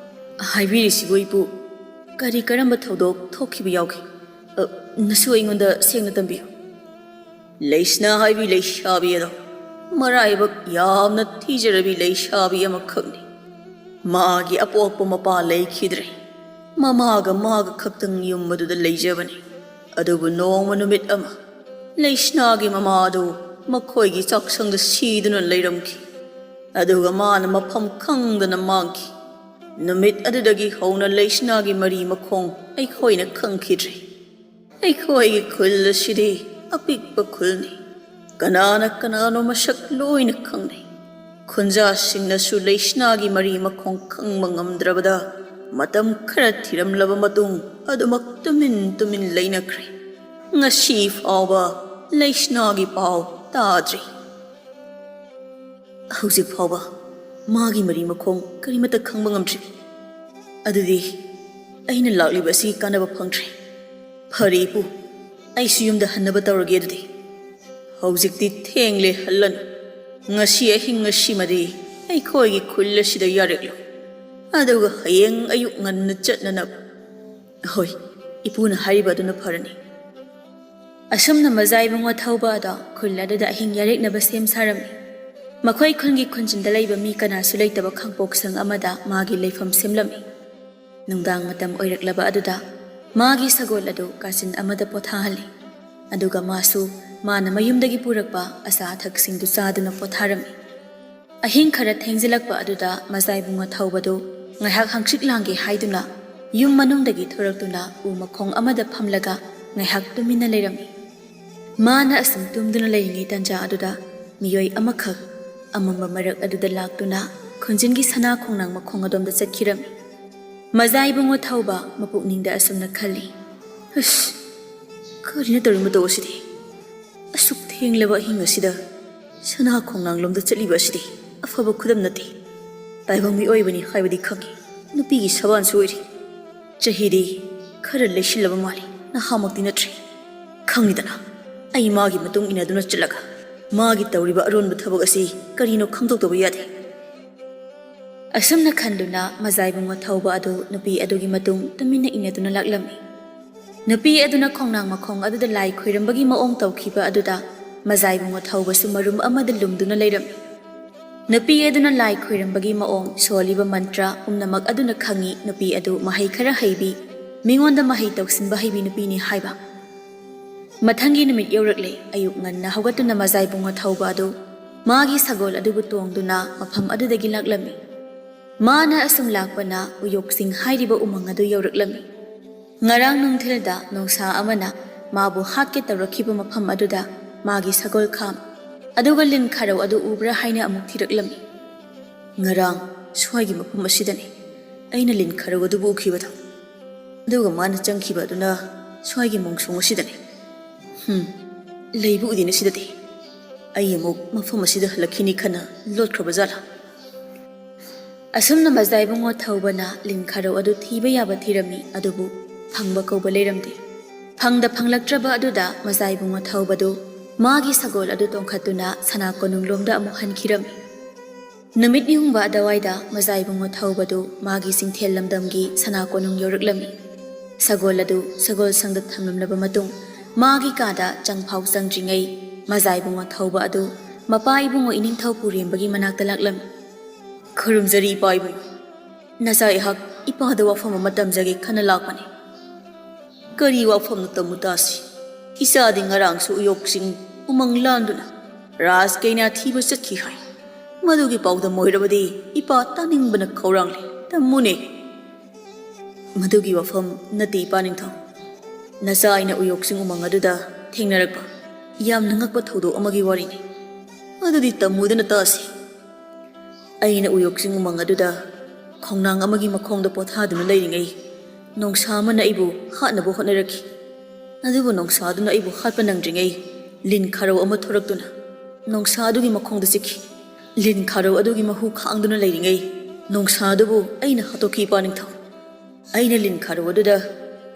ꯍꯥꯏꯕꯤꯔꯤꯁꯤꯕꯨ ꯏꯄꯨ, ꯀꯔꯤ ꯀꯔꯝꯕ ꯊꯧꯗꯣꯛ ꯊꯣꯛꯈꯤꯕ ꯌꯥꯎꯈꯤ? ꯅꯁꯨ ꯑꯩꯉꯣꯟꯗ ꯁꯦꯡꯅ ꯇꯝꯕꯤꯌꯨ꯫ ꯂꯩꯁꯅꯥ ꯍꯥꯏꯕꯤ ꯂꯩꯁꯥꯕꯤ ꯑꯗꯣ ꯃꯔꯥꯏꯕꯛ ꯌꯥꯝꯅ ꯊꯤꯖꯔꯕꯤ ꯂꯩꯁꯥꯕꯤ ꯑꯃꯈꯛꯅꯤ꯫ ꯃꯥꯒꯤ ꯑꯄꯣꯛꯄ ꯃꯄꯥ ꯂꯩꯈꯤꯗ꯭ꯔꯦ꯫ ꯃꯃꯥꯒ ꯃꯥꯒ ꯈꯛꯇꯪ ꯌꯨꯝ ꯑꯗꯨꯗ ꯂꯩꯖꯕꯅꯤ꯫ ꯑꯗꯨꯕꯨ ꯅꯣꯡꯃ ꯅꯨꯃꯤꯠ ꯑꯃ ꯂꯩꯁꯅꯥꯒꯤ ꯃꯃꯥ ꯑꯗꯨ ꯃꯈꯣꯏꯒꯤ ꯆꯥꯛꯁꯪꯗ ꯁꯤꯗꯨꯅ ꯂꯩꯔꯝꯈꯤ꯫ ꯑꯗꯨꯒ ꯃꯥꯅ ꯃꯐꯝ ꯈꯪꯗꯅ ꯃꯥꯡꯈꯤ꯫ ꯅꯨꯃꯤꯠ ꯑꯗꯨꯗꯒꯤ ꯍꯧꯅ ꯂꯩꯁꯅꯥꯒꯤ ꯃꯔꯤ ꯃꯈꯣꯡ ꯑꯩꯈꯣꯏꯅ ꯈꯪꯈꯤꯗ꯭ꯔꯦ꯫ ꯑꯩꯈꯣꯏꯒꯤ ꯈꯨꯜ ꯑꯁꯤꯗꯤ ꯑꯄꯤꯛꯄ ꯈꯨꯜꯅꯤ꯫ ꯀꯅꯥꯅ ꯀꯅꯥꯅꯣ ꯃꯁꯛ ꯂꯣꯏꯅ ꯈꯪꯅꯩ꯫ ꯈꯨꯟꯖꯥꯁꯤꯡꯅꯁꯨ ꯂꯩꯁꯅꯥꯒꯤ ꯃꯔꯤ ꯃꯈꯣꯡ ꯈꯪꯕ ꯉꯝꯗ꯭ꯔꯕꯗ ꯃꯇꯝ ꯈꯔ ꯊꯤꯔꯝꯂꯕ ꯃꯇꯨꯡ ꯑꯗꯨꯃꯛ ꯇꯨꯃꯤꯟ ꯇꯨꯃꯤꯟ ꯂꯩꯅꯈ꯭ꯔꯦ꯫ ꯉꯁꯤ ꯐꯥꯎꯕ ꯂꯩꯁꯅꯥꯒꯤ ꯄꯥꯎ ꯇꯥꯗ꯭ꯔꯤ꯫ ꯍꯧꯖꯤꯛ ꯐꯥꯎꯕ ꯃꯥꯒꯤ ꯃꯔꯤ ꯃꯈꯣꯡ ꯀꯔꯤꯃꯠꯇ ꯈꯪꯕ ꯉꯝꯗ꯭ꯔꯤ꯫ ꯑꯗꯨꯗꯤ ꯑꯩꯅ ꯂꯥꯛꯂꯤꯕ ꯑꯁꯤ ꯀꯥꯟꯅꯕ ꯐꯪꯗ꯭ꯔꯦ꯫ ꯐꯔꯦ ꯏꯄꯨ, ꯑꯩꯁꯨ ꯌꯨꯝꯗ ꯍꯟꯅꯕ ꯇꯧꯔꯒꯦ ꯑꯗꯨꯗꯤ꯫ ꯍꯧꯖꯤꯛꯇꯤ ꯊꯦꯡꯂꯦ, ꯍꯜꯂꯅꯨ꯫ ꯉꯁꯤ ꯑꯍꯤꯡ ꯉꯁꯤꯃꯗꯤ ꯑꯩꯈꯣꯏꯒꯤ ꯈꯨꯜ ꯑꯁꯤꯗ ꯌꯥꯔꯛꯂꯣ, ꯑꯗꯨꯒ ꯍꯌꯦꯡ ꯑꯌꯨꯛ ꯉꯟꯅ ꯆꯠꯅꯅꯕ꯫ ꯍꯣꯏ, ꯏꯄꯨꯅ ꯍꯥꯏꯔꯤꯕ ꯑꯗꯨꯅ ꯐꯔꯅꯤ꯫ ꯑꯁꯨꯝꯅ ꯃꯖꯥ ꯏꯕꯨꯡꯉꯣ ꯊꯧꯕ ꯑꯗꯣ ꯈꯨꯜ ꯑꯗꯨꯗ ꯑꯍꯤꯡ ꯌꯥꯔꯦꯛꯅꯕ ꯁꯦꯝ ꯁꯥꯔꯝꯃꯤ꯫ ꯃꯈꯣꯏ ꯈꯨꯜꯒꯤ ꯈꯨꯟꯖꯤꯟꯗ ꯂꯩꯕ ꯃꯤ ꯀꯅꯥꯁꯨ ꯂꯩꯇꯕ ꯈꯥꯡꯄꯣꯛꯁꯪ ꯑꯃꯗ ꯃꯥꯒꯤ ꯂꯩꯐꯝ ꯁꯦꯝꯂꯝꯃꯤ꯫ ꯅꯨꯡꯗꯥꯡ ꯃꯇꯝ ꯑꯣꯏꯔꯛꯂꯕ ꯑꯗꯨꯗ ꯃꯥꯒꯤ ꯁꯒꯣꯜ ꯑꯗꯨ ꯀꯥꯆꯤꯟ ꯑꯃꯗ ꯄꯣꯊꯥꯍꯜꯂꯤ꯫ ꯑꯗꯨꯒ ꯃꯥꯁꯨ ꯃꯥꯅ ꯃꯌꯨꯝꯗꯒꯤ ꯄꯨꯔꯛꯄ ꯑꯆꯥ ꯑꯊꯛꯁꯤꯡꯗꯨ ꯆꯥꯗꯨꯅ ꯄꯣꯊꯥꯔꯝꯃꯤ꯫ ꯑꯍꯤꯡ ꯈꯔ ꯊꯦꯡꯖꯤꯜꯂꯛꯄ ꯑꯗꯨꯗ ꯃꯖꯥ ꯏꯕꯨꯡꯉꯣ ꯊꯧꯕꯗꯨ ꯉꯥꯏꯍꯥꯛ ꯍꯪꯆꯤꯠ ꯂꯥꯡꯒꯦ ꯍꯥꯏꯗꯨꯅ ꯌꯨꯝ ꯃꯅꯨꯡꯗꯒꯤ ꯊꯣꯔꯛꯇꯨꯅ ꯎ ꯃꯈꯣꯡ ꯑꯃꯗ ꯐꯝꯂꯒ ꯉꯥꯏꯍꯥꯛ ꯇꯨꯃꯤꯟꯅ ꯂꯩꯔꯝꯃꯤ꯫ ꯃꯥꯅ ꯑꯁꯨꯝ ꯇꯨꯝꯗꯨꯅ ꯂꯩꯔꯤꯉꯩ ꯇꯥꯟꯖꯥ ꯑꯗꯨꯗ ꯃꯤꯑꯣꯏ ꯑꯃꯈꯛ ꯑꯃꯝꯕ ꯃꯔꯛ ꯑꯗꯨꯗ ꯂꯥꯛꯇꯨꯅ ꯈꯨꯟꯖꯤꯟꯒꯤ ꯁꯅꯥ ꯈꯣꯡꯅꯥꯡ ꯃꯈꯣꯡ ꯑꯗꯣꯝꯗ ꯆꯠꯈꯤꯔꯝꯃꯤ꯫ ꯃꯖꯥ ꯏꯕꯨꯡꯉꯣ ꯊꯧꯕ ꯃꯄꯨꯛꯅꯤꯡꯗ ꯑꯁꯨꯝꯅ ꯈꯜꯂꯤ, ꯑꯁ, ꯀꯔꯤꯅ ꯇꯧꯔꯤ ꯃꯇꯧ ꯑꯁꯤꯗꯤ? ꯑꯁꯨꯛ ꯊꯦꯡꯂꯕ ꯑꯍꯤꯡ ꯑꯁꯤꯗ ꯁꯅꯥ ꯈꯣꯡꯅꯥꯡꯂꯣꯝꯗ ꯆꯠꯂꯤꯕ ꯑꯁꯤꯗꯤ ꯑꯐꯕ ꯈꯨꯗꯝ ꯅꯠꯇꯦ꯫ ꯇꯥꯏꯕꯪ ꯃꯤꯑꯣꯏꯕꯅꯤ ꯍꯥꯏꯕꯗꯤ ꯈꯪꯏ, ꯅꯨꯄꯤꯒꯤ ꯁꯕꯥꯟꯁꯨ ꯑꯣꯏꯔꯤ꯫ ꯆꯍꯤꯗꯤ ꯈꯔ ꯂꯩꯁꯤꯜꯂꯕ ꯃꯥꯜꯂꯤ, ꯅꯍꯥꯃꯛꯇꯤ ꯅꯠꯇ꯭ꯔꯤ꯫ ꯈꯪꯏꯗꯅ, ꯑꯩ ꯃꯥꯒꯤ ꯃꯇꯨꯡ ꯏꯟꯅꯗꯨꯅ ꯆꯠꯂꯒ ꯃꯥꯒꯤ ꯇꯧꯔꯤꯕ ꯑꯔꯣꯟꯕ ꯊꯕꯛ ꯑꯁꯤ ꯀꯔꯤꯅꯣ ꯈꯪꯗꯣꯛꯇꯕ ꯌꯥꯗꯦ꯫ ꯑꯁꯨꯝꯅ ꯈꯟꯗꯨꯅ ꯃꯖꯥ ꯏꯕꯨꯡꯉꯣ ꯊꯧꯕ ꯑꯗꯨ ꯅꯨꯄꯤ ꯑꯗꯨꯒꯤ ꯃꯇꯨꯡ ꯇꯨꯃꯤꯟꯅ ꯏꯟꯅꯗꯨꯅ ꯂꯥꯛꯂꯝꯃꯤ꯫ ꯅꯨꯄꯤ ꯑꯗꯨꯅ ꯈꯣꯡꯅꯥꯡ ꯃꯈꯣꯡ ꯑꯗꯨꯗ ꯂꯥꯏ ꯈꯣꯏꯔꯝꯕꯒꯤ ꯃꯑꯣꯡ ꯇꯧꯈꯤꯕ ꯑꯗꯨꯗ ꯃꯖꯥ ꯏꯕꯨꯡꯉꯣ ꯊꯧꯕꯁꯨ ꯃꯔꯨꯝ ꯑꯃꯗ ꯂꯨꯝꯗꯨꯅ ꯂꯩꯔꯝꯃꯤ꯫ ꯅꯨꯄꯤ ꯑꯗꯨꯅ ꯂꯥꯏ ꯈꯣꯏꯔꯝꯕꯒꯤ ꯃꯑꯣꯡ, ꯁꯣꯜꯂꯤꯕ ꯃꯟꯇ꯭ꯔ ꯄꯨꯝꯅꯃꯛ ꯑꯗꯨꯅ ꯈꯪꯏ ꯅꯨꯄꯤ ꯑꯗꯨ ꯃꯍꯩ ꯈꯔ ꯍꯩꯕꯤ, ꯃꯤꯉꯣꯟꯗ ꯃꯍꯩ ꯇꯧꯁꯤꯟꯕ ꯍꯩꯕꯤ ꯅꯨꯄꯤꯅꯤ ꯍꯥꯏꯕ꯫ ꯃꯊꯪꯒꯤ ꯅꯨꯃꯤꯠ ꯌꯧꯔꯛꯂꯦ꯫ ꯑꯌꯨꯛ ꯉꯟꯅ ꯍꯧꯒꯠꯇꯨꯅ ꯃꯖꯥ ꯏꯕꯨꯡꯉꯣ ꯊꯧꯕ ꯑꯗꯨ ꯃꯥꯒꯤ ꯁꯒꯣꯜ ꯑꯗꯨꯕꯨ ꯇꯣꯡꯗꯨꯅ ꯃꯐꯝ ꯑꯗꯨꯗꯒꯤ ꯂꯥꯛꯂꯝꯃꯤ꯫ ꯃꯥꯅ ꯑꯁꯨꯝ ꯂꯥꯛꯄꯅ ꯎꯌꯣꯛꯆꯤꯡ ꯍꯥꯏꯔꯤꯕ ꯎꯃꯪ ꯑꯗꯨ ꯌꯧꯔꯛꯂꯝꯃꯤ꯫ ꯉꯔꯥꯡ ꯅꯨꯡꯊꯤꯜꯗ ꯅꯣꯡꯁꯥ ꯑꯃꯅ ꯃꯥꯕꯨ ꯍꯥꯠꯀꯦ ꯇꯧꯔꯛꯈꯤꯕ ꯃꯐꯝ ꯑꯗꯨꯗ ꯃꯥꯒꯤ ꯁꯒꯣꯜ ꯈꯥꯝ, ꯑꯗꯨꯒ ꯂꯤꯟ ꯈꯥꯔꯧ ꯑꯗꯨ ꯎꯕ꯭ꯔꯥ ꯍꯥꯏꯅ ꯑꯃꯨꯛ ꯊꯤꯔꯛꯂꯝꯃꯤ꯫ ꯉꯔꯥꯡ ꯁ꯭ꯋꯥꯏꯒꯤ ꯃꯐꯝ ꯑꯁꯤꯗꯅꯤ ꯑꯩꯅ ꯂꯤꯟ ꯈꯥꯔꯧ ꯑꯗꯨꯕꯨ ꯎꯈꯤꯕꯗꯣ, ꯑꯗꯨꯒ ꯃꯥꯅ ꯆꯪꯈꯤꯕ ꯑꯗꯨꯅ ꯁ꯭ꯋꯥꯏꯒꯤ ꯃꯣꯡꯁꯣꯡ ꯑꯁꯤꯗꯅꯤ꯫ ꯂꯩꯕ ꯎꯗꯦꯅꯦ ꯁꯤꯗꯗꯤ꯫ ꯑꯩ ꯑꯃꯨꯛ ꯃꯐꯝ ꯑꯁꯤꯗ ꯍꯜꯂꯛꯈꯤꯅꯤ ꯈꯟꯅ ꯂꯣꯠꯈ꯭ꯔꯕ ꯖꯥꯠꯂꯥ? ꯑꯁꯨꯝꯅ ꯃꯖꯥ ꯏꯕꯨꯡꯉꯣ ꯊꯧꯕꯅ ꯂꯤꯟ ꯈꯥꯔꯧ ꯑꯗꯨ ꯊꯤꯕ ꯌꯥꯕ ꯊꯤꯔꯝꯃꯤ, ꯑꯗꯨꯕꯨ ꯐꯪꯕ ꯀꯧꯕ ꯂꯩꯔꯝꯗꯦ꯫ ꯐꯪꯂꯛꯇ꯭ꯔꯕ ꯑꯗꯨꯗ ꯃꯖꯥ ꯏꯕꯨꯡꯉꯣ ꯊꯧꯕꯗꯨ ꯃꯥꯒꯤ ꯁꯒꯣꯜ ꯑꯗꯨ ꯇꯣꯡꯈꯠꯇꯨꯅ ꯁꯅꯥ ꯀꯣꯅꯨꯡꯂꯣꯝꯗ ꯑꯃꯨꯛ ꯍꯟꯈꯤꯔꯝꯃꯤ꯫ ꯅꯨꯃꯤꯠ ꯌꯨꯡꯕ ꯑꯗꯨꯋꯥꯏꯗ ꯃꯖꯥ ꯏꯕꯨꯡꯉꯣ ꯊꯧꯕꯗꯨ ꯃꯥꯒꯤ ꯆꯤꯡꯊꯦꯜ ꯂꯝꯗꯝꯒꯤ ꯁꯅꯥ ꯀꯣꯅꯨꯡ ꯌꯧꯔꯛꯂꯝꯃꯤ꯫ ꯁꯒꯣꯜ ꯑꯗꯨ ꯁꯒꯣꯜꯁꯪꯗ ꯊꯝꯂꯝꯂꯕ ꯃꯇꯨꯡ ꯃꯥꯒꯤ ꯀꯥꯗ ꯆꯪꯐꯥꯎ ꯆꯪꯗ꯭ꯔꯤꯉꯩ ꯃꯖꯥ ꯏꯕꯨꯡꯉꯣ ꯊꯧꯕ ꯑꯗꯨ ꯃꯄꯥ ꯏꯕꯨꯡꯉꯣ ꯏꯅꯤꯡꯊꯧ ꯄꯨꯔꯦꯝꯕꯒꯤ ꯃꯅꯥꯛꯇ ꯂꯥꯛꯂꯝꯃꯤ꯫ ꯈꯨꯔꯨꯝꯖꯔꯤ ꯏꯄꯥ ꯏꯕꯨꯡꯉꯣ, ꯅꯆꯥ ꯑꯩꯍꯥꯛ ꯏꯄꯥꯗ ꯋꯥꯐꯝ ꯑꯃ ꯇꯝꯖꯒꯦ ꯈꯟꯅ ꯂꯥꯛꯄꯅꯤ꯫ ꯀꯔꯤ ꯋꯥꯐꯝꯅꯣ ꯇꯝꯃꯨ ꯇꯥꯁꯤ꯫ ꯏꯆꯥꯗꯤ ꯉꯔꯥꯡꯁꯨ ꯎꯌꯣꯛꯆꯤꯡ ꯎꯃꯪ ꯂꯥꯟꯗꯨꯅ ꯔꯥꯖ ꯀꯩꯅꯥ ꯊꯤꯕ ꯆꯠꯈꯤ ꯍꯥꯏ꯫ ꯃꯗꯨꯒꯤ ꯄꯥꯎꯗꯝ ꯑꯣꯏꯔꯕꯗꯤ ꯏꯄꯥ ꯇꯥꯅꯤꯡꯕꯅ ꯈꯧꯔꯥꯡꯂꯦ, ꯇꯝꯃꯨꯅꯦ꯫ ꯃꯗꯨꯒꯤ ꯋꯥꯐꯝ ꯅꯠꯇꯦ ꯏꯄꯥ ꯅꯤꯡꯊꯧ, ꯅꯆꯥ ꯑꯩꯅ ꯎꯌꯣꯛꯆꯤꯡ ꯎꯃꯪ ꯑꯗꯨꯗ ꯊꯦꯡꯅꯔꯛꯄ ꯌꯥꯝꯅ ꯉꯛꯄ ꯊꯧꯗꯣꯛ ꯑꯃꯒꯤ ꯋꯥꯔꯤꯅꯤ꯫ ꯑꯗꯨꯗꯤ ꯇꯝꯃꯨꯗꯅ ꯇꯥꯁꯤ꯫ ꯑꯩꯅ ꯎꯌꯣꯛꯆꯤꯡ ꯎꯃꯪ ꯑꯗꯨꯗ ꯈꯣꯡꯅꯥꯡ ꯑꯃꯒꯤ ꯃꯈꯣꯡꯗ ꯄꯣꯊꯥꯗꯨꯅ ꯂꯩꯔꯤꯉꯩ ꯅꯣꯡꯁꯥ ꯑꯃꯅ ꯑꯩꯕꯨ ꯍꯥꯠꯅꯕ ꯍꯣꯠꯅꯔꯛꯈꯤ꯫ ꯑꯗꯨꯕꯨ ꯅꯣꯡꯁꯥꯗꯨꯅ ꯑꯩꯕꯨ ꯍꯥꯠꯄ ꯅꯪꯗ꯭ꯔꯤꯉꯩ ꯂꯤꯟ ꯈꯥꯔꯧ ꯑꯃ ꯊꯣꯔꯛꯇꯨꯅ ꯅꯣꯡꯁꯥ ꯑꯗꯨꯒꯤ ꯃꯈꯣꯡꯗ ꯆꯤꯛꯈꯤ꯫ ꯂꯤꯟ ꯈꯥꯔꯧ ꯑꯗꯨꯒꯤ ꯃꯍꯨ ꯈꯥꯡꯗꯨꯅ ꯂꯩꯔꯤꯉꯩ ꯅꯣꯡꯁꯥ ꯑꯗꯨꯕꯨ ꯑꯩꯅ ꯍꯥꯠꯇꯣꯛꯈꯤ ꯏꯄꯥ ꯅꯤꯡꯊꯧ꯫ ꯑꯩꯅ ꯂꯤꯟ ꯈꯥꯔꯧ ꯑꯗꯨꯗ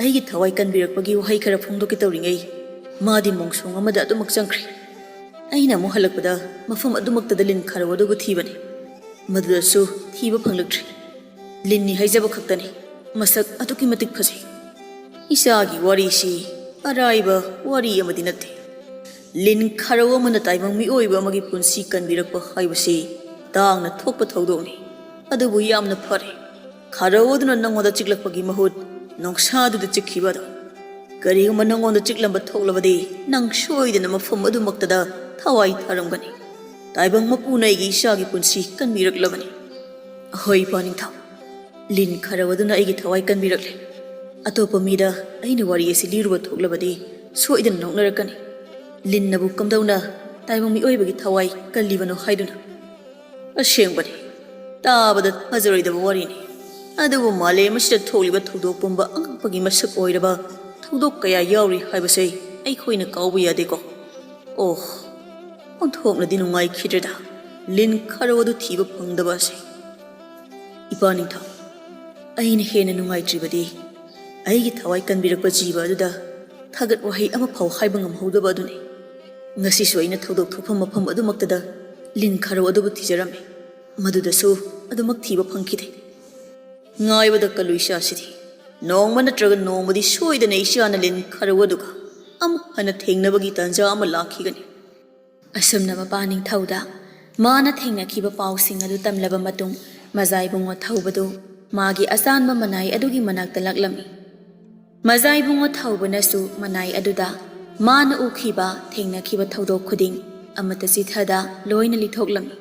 ꯑꯩꯒꯤ ꯊꯋꯥꯏ ꯀꯟꯕꯤꯔꯛꯄꯒꯤ ꯋꯥꯍꯩ ꯈꯔ ꯐꯣꯡꯗꯣꯛꯀꯦ ꯇꯧꯔꯤꯉꯩ ꯃꯥꯗꯤ ꯃꯣꯡꯁꯣꯡ ꯑꯃꯗ ꯑꯗꯨꯃꯛ ꯆꯪꯈ꯭ꯔꯦ꯫ ꯑꯩꯅ ꯑꯃꯨꯛ ꯍꯜꯂꯛꯄꯗ ꯃꯐꯝ ꯑꯗꯨꯃꯛꯇꯗ ꯂꯤꯟ ꯈꯥꯔꯧ ꯑꯗꯨꯕꯨ ꯊꯤꯕꯅꯤ, ꯃꯗꯨꯗꯁꯨ ꯊꯤꯕ ꯐꯪꯂꯛꯇ꯭ꯔꯤ꯫ ꯂꯤꯟꯅꯤ ꯍꯥꯏꯖꯕ ꯈꯛꯇꯅꯤ, ꯃꯁꯛ ꯑꯗꯨꯛꯀꯤ ꯃꯇꯤꯛ ꯐꯖꯩ꯫ ꯏꯆꯥꯒꯤ ꯋꯥꯔꯤꯁꯤ ꯑꯔꯥꯏꯕ ꯋꯥꯔꯤ ꯑꯃꯗꯤ ꯅꯠꯇꯦ꯫ ꯂꯤꯟ ꯈꯥꯔꯧ ꯑꯃꯅ ꯇꯥꯏꯕꯪ ꯃꯤꯑꯣꯏꯕ ꯑꯃꯒꯤ ꯄꯨꯟꯁꯤ ꯀꯟꯕꯤꯔꯛꯄ ꯍꯥꯏꯕꯁꯤ ꯇꯥꯡꯅ ꯊꯣꯛꯄ ꯊꯧꯗꯣꯛꯅꯤ꯫ ꯑꯗꯨꯕꯨ ꯌꯥꯝꯅ ꯐꯔꯦ, ꯈꯥꯔꯧ ꯑꯗꯨꯅ ꯅꯪꯉꯣꯟꯗ ꯆꯤꯛꯂꯛꯄꯒꯤ ꯃꯍꯨꯠ ꯅꯣꯡꯁꯥꯗꯨꯗ ꯆꯤꯛꯈꯤꯕꯗꯣ꯫ ꯀꯔꯤꯒꯨꯝꯕ ꯅꯪꯉꯣꯟꯗ ꯆꯤꯛꯂꯝꯕ ꯊꯣꯛꯂꯕꯗꯤ ꯅꯪ ꯁꯣꯏꯗꯅ ꯃꯐꯝ ꯑꯗꯨꯃꯛꯇꯗ ꯊꯋꯥꯏ ꯊꯥꯔꯝꯒꯅꯤ꯫ ꯇꯥꯏꯕꯪ ꯃꯄꯨꯅ ꯑꯩꯒꯤ ꯏꯆꯥꯒꯤ ꯄꯨꯟꯁꯤ ꯀꯟꯕꯤꯔꯛꯂꯕꯅꯤ꯫ ꯍꯣꯏ ꯏꯄꯥ ꯅꯤꯡꯊꯧ, ꯂꯤꯟ ꯈꯥꯔꯧ ꯑꯗꯨꯅ ꯑꯩꯒꯤ ꯊꯋꯥꯏ ꯀꯟꯕꯤꯔꯛꯂꯦ꯫ ꯑꯇꯣꯞꯄ ꯃꯤꯗ ꯑꯩꯅ ꯋꯥꯔꯤ ꯑꯁꯤ ꯂꯤꯔꯨꯕ ꯊꯣꯛꯂꯕꯗꯤ ꯁꯣꯏꯗꯅ ꯅꯣꯛꯅꯔꯛꯀꯅꯤ꯫ ꯂꯤꯟꯅꯕꯨ ꯀꯝꯗꯧꯅ ꯇꯥꯏꯕꯪ ꯃꯤꯑꯣꯏꯕꯒꯤ ꯊꯋꯥꯏ ꯀꯜꯂꯤꯕꯅꯣ ꯍꯥꯏꯗꯨꯅ꯫ ꯑꯁꯦꯡꯕꯅꯤ, ꯇꯥꯕꯗ ꯐꯖꯔꯣꯏꯗꯕ ꯋꯥꯔꯤꯅꯤ, ꯑꯗꯨꯕꯨ ꯃꯥꯂꯦꯝ ꯑꯁꯤꯗ ꯊꯣꯛꯂꯤꯕ ꯊꯧꯗꯣꯛ ꯄꯨꯝꯕ ꯑꯉꯛꯄꯒꯤ ꯃꯁꯛ ꯑꯣꯏꯔꯕ ꯊꯧꯗꯣꯛ ꯀꯌꯥ ꯌꯥꯎꯔꯤ ꯍꯥꯏꯕꯁꯦ ꯑꯩꯈꯣꯏꯅ ꯀꯥꯎꯕ ꯌꯥꯗꯦꯀꯣ꯫ ꯑꯣꯍ, ꯑꯣꯟꯊꯣꯛꯅꯗꯤ ꯅꯨꯡꯉꯥꯏꯈꯤꯗ꯭ꯔꯦꯗ꯫ ꯂꯤꯟ ꯈꯔꯣ ꯑꯗꯨ ꯊꯤꯕ ꯐꯪꯗꯕ ꯑꯁꯤ ꯏꯄꯥ ꯅꯤꯡꯊꯧ ꯑꯩꯅ ꯍꯦꯟꯅ ꯅꯨꯡꯉꯥꯏꯇ꯭ꯔꯤꯕꯗꯤ ꯑꯩꯒꯤ ꯊꯋꯥꯏ ꯀꯟꯕꯤꯔꯛꯄ ꯖꯤꯕ ꯑꯗꯨꯗ ꯊꯥꯒꯠ ꯋꯥꯍꯩ ꯑꯃꯐꯥꯎ ꯍꯥꯏꯕ ꯉꯝꯍꯧꯗꯕ ꯑꯗꯨꯅꯤ ꯉꯁꯤꯁꯨ ꯑꯩꯅ ꯊꯧꯗꯣꯛ ꯊꯣꯛꯐꯝ ꯃꯐꯝ ꯑꯗꯨꯃꯛꯇꯗ ꯂꯤꯟ ꯈꯔꯣ ꯑꯗꯨꯕꯨ ꯊꯤꯖꯔꯝꯃꯤ ꯃꯗꯨꯗꯁꯨ ꯑꯗꯨꯃꯛ ꯊꯤꯕ ꯐꯪꯈꯤꯗꯦ ꯉꯥꯏꯕꯗ ꯀꯜꯂꯨ ꯏꯆꯥꯁꯤꯗꯤ ꯅꯣꯡꯃ ꯅꯠꯇ꯭ꯔꯒ ꯅꯣꯡꯃꯗꯤ ꯁꯣꯏꯗꯅ ꯏꯆꯥꯅ ꯂꯤꯟ ꯈꯔꯣ ꯑꯗꯨꯒ ꯑꯃꯨꯛ ꯍꯟꯅ ꯊꯦꯡꯅꯕꯒꯤ ꯇꯥꯟꯖꯥ ꯑꯃ ꯂꯥꯛꯈꯤꯒꯅꯤ ꯑꯁꯨꯝꯅ ꯃꯄꯥ ꯅꯤꯡꯊꯧꯗ ꯃꯥꯅ ꯊꯦꯡꯅꯈꯤꯕ ꯄꯥꯎꯁꯤꯡ ꯑꯗꯨ ꯇꯝꯂꯕ ꯃꯇꯨꯡ ꯃꯖꯥꯏꯕꯨꯡꯉꯣ ꯊꯧꯕꯗꯨ ꯃꯥꯒꯤ ꯑꯆꯥꯟꯕ ꯃꯅꯥꯏ ꯑꯗꯨꯒꯤ ꯃꯅꯥꯛꯇ ꯂꯥꯛꯂꯝꯃꯤ ꯃꯖꯥꯏꯕꯨꯡꯉꯣ ꯊꯧꯕꯅꯁꯨ ꯃꯅꯥꯏ ꯑꯗꯨꯗ ꯃꯥꯅ ꯎꯈꯤꯕ ꯊꯦꯡꯅꯈꯤꯕ ꯊꯧꯗꯣꯛ ꯈꯨꯗꯤꯡ ꯑꯃꯠꯇ ꯆꯤꯊꯗ ꯂꯣꯏꯅ ꯂꯤꯊꯣꯛꯂꯝꯃꯤ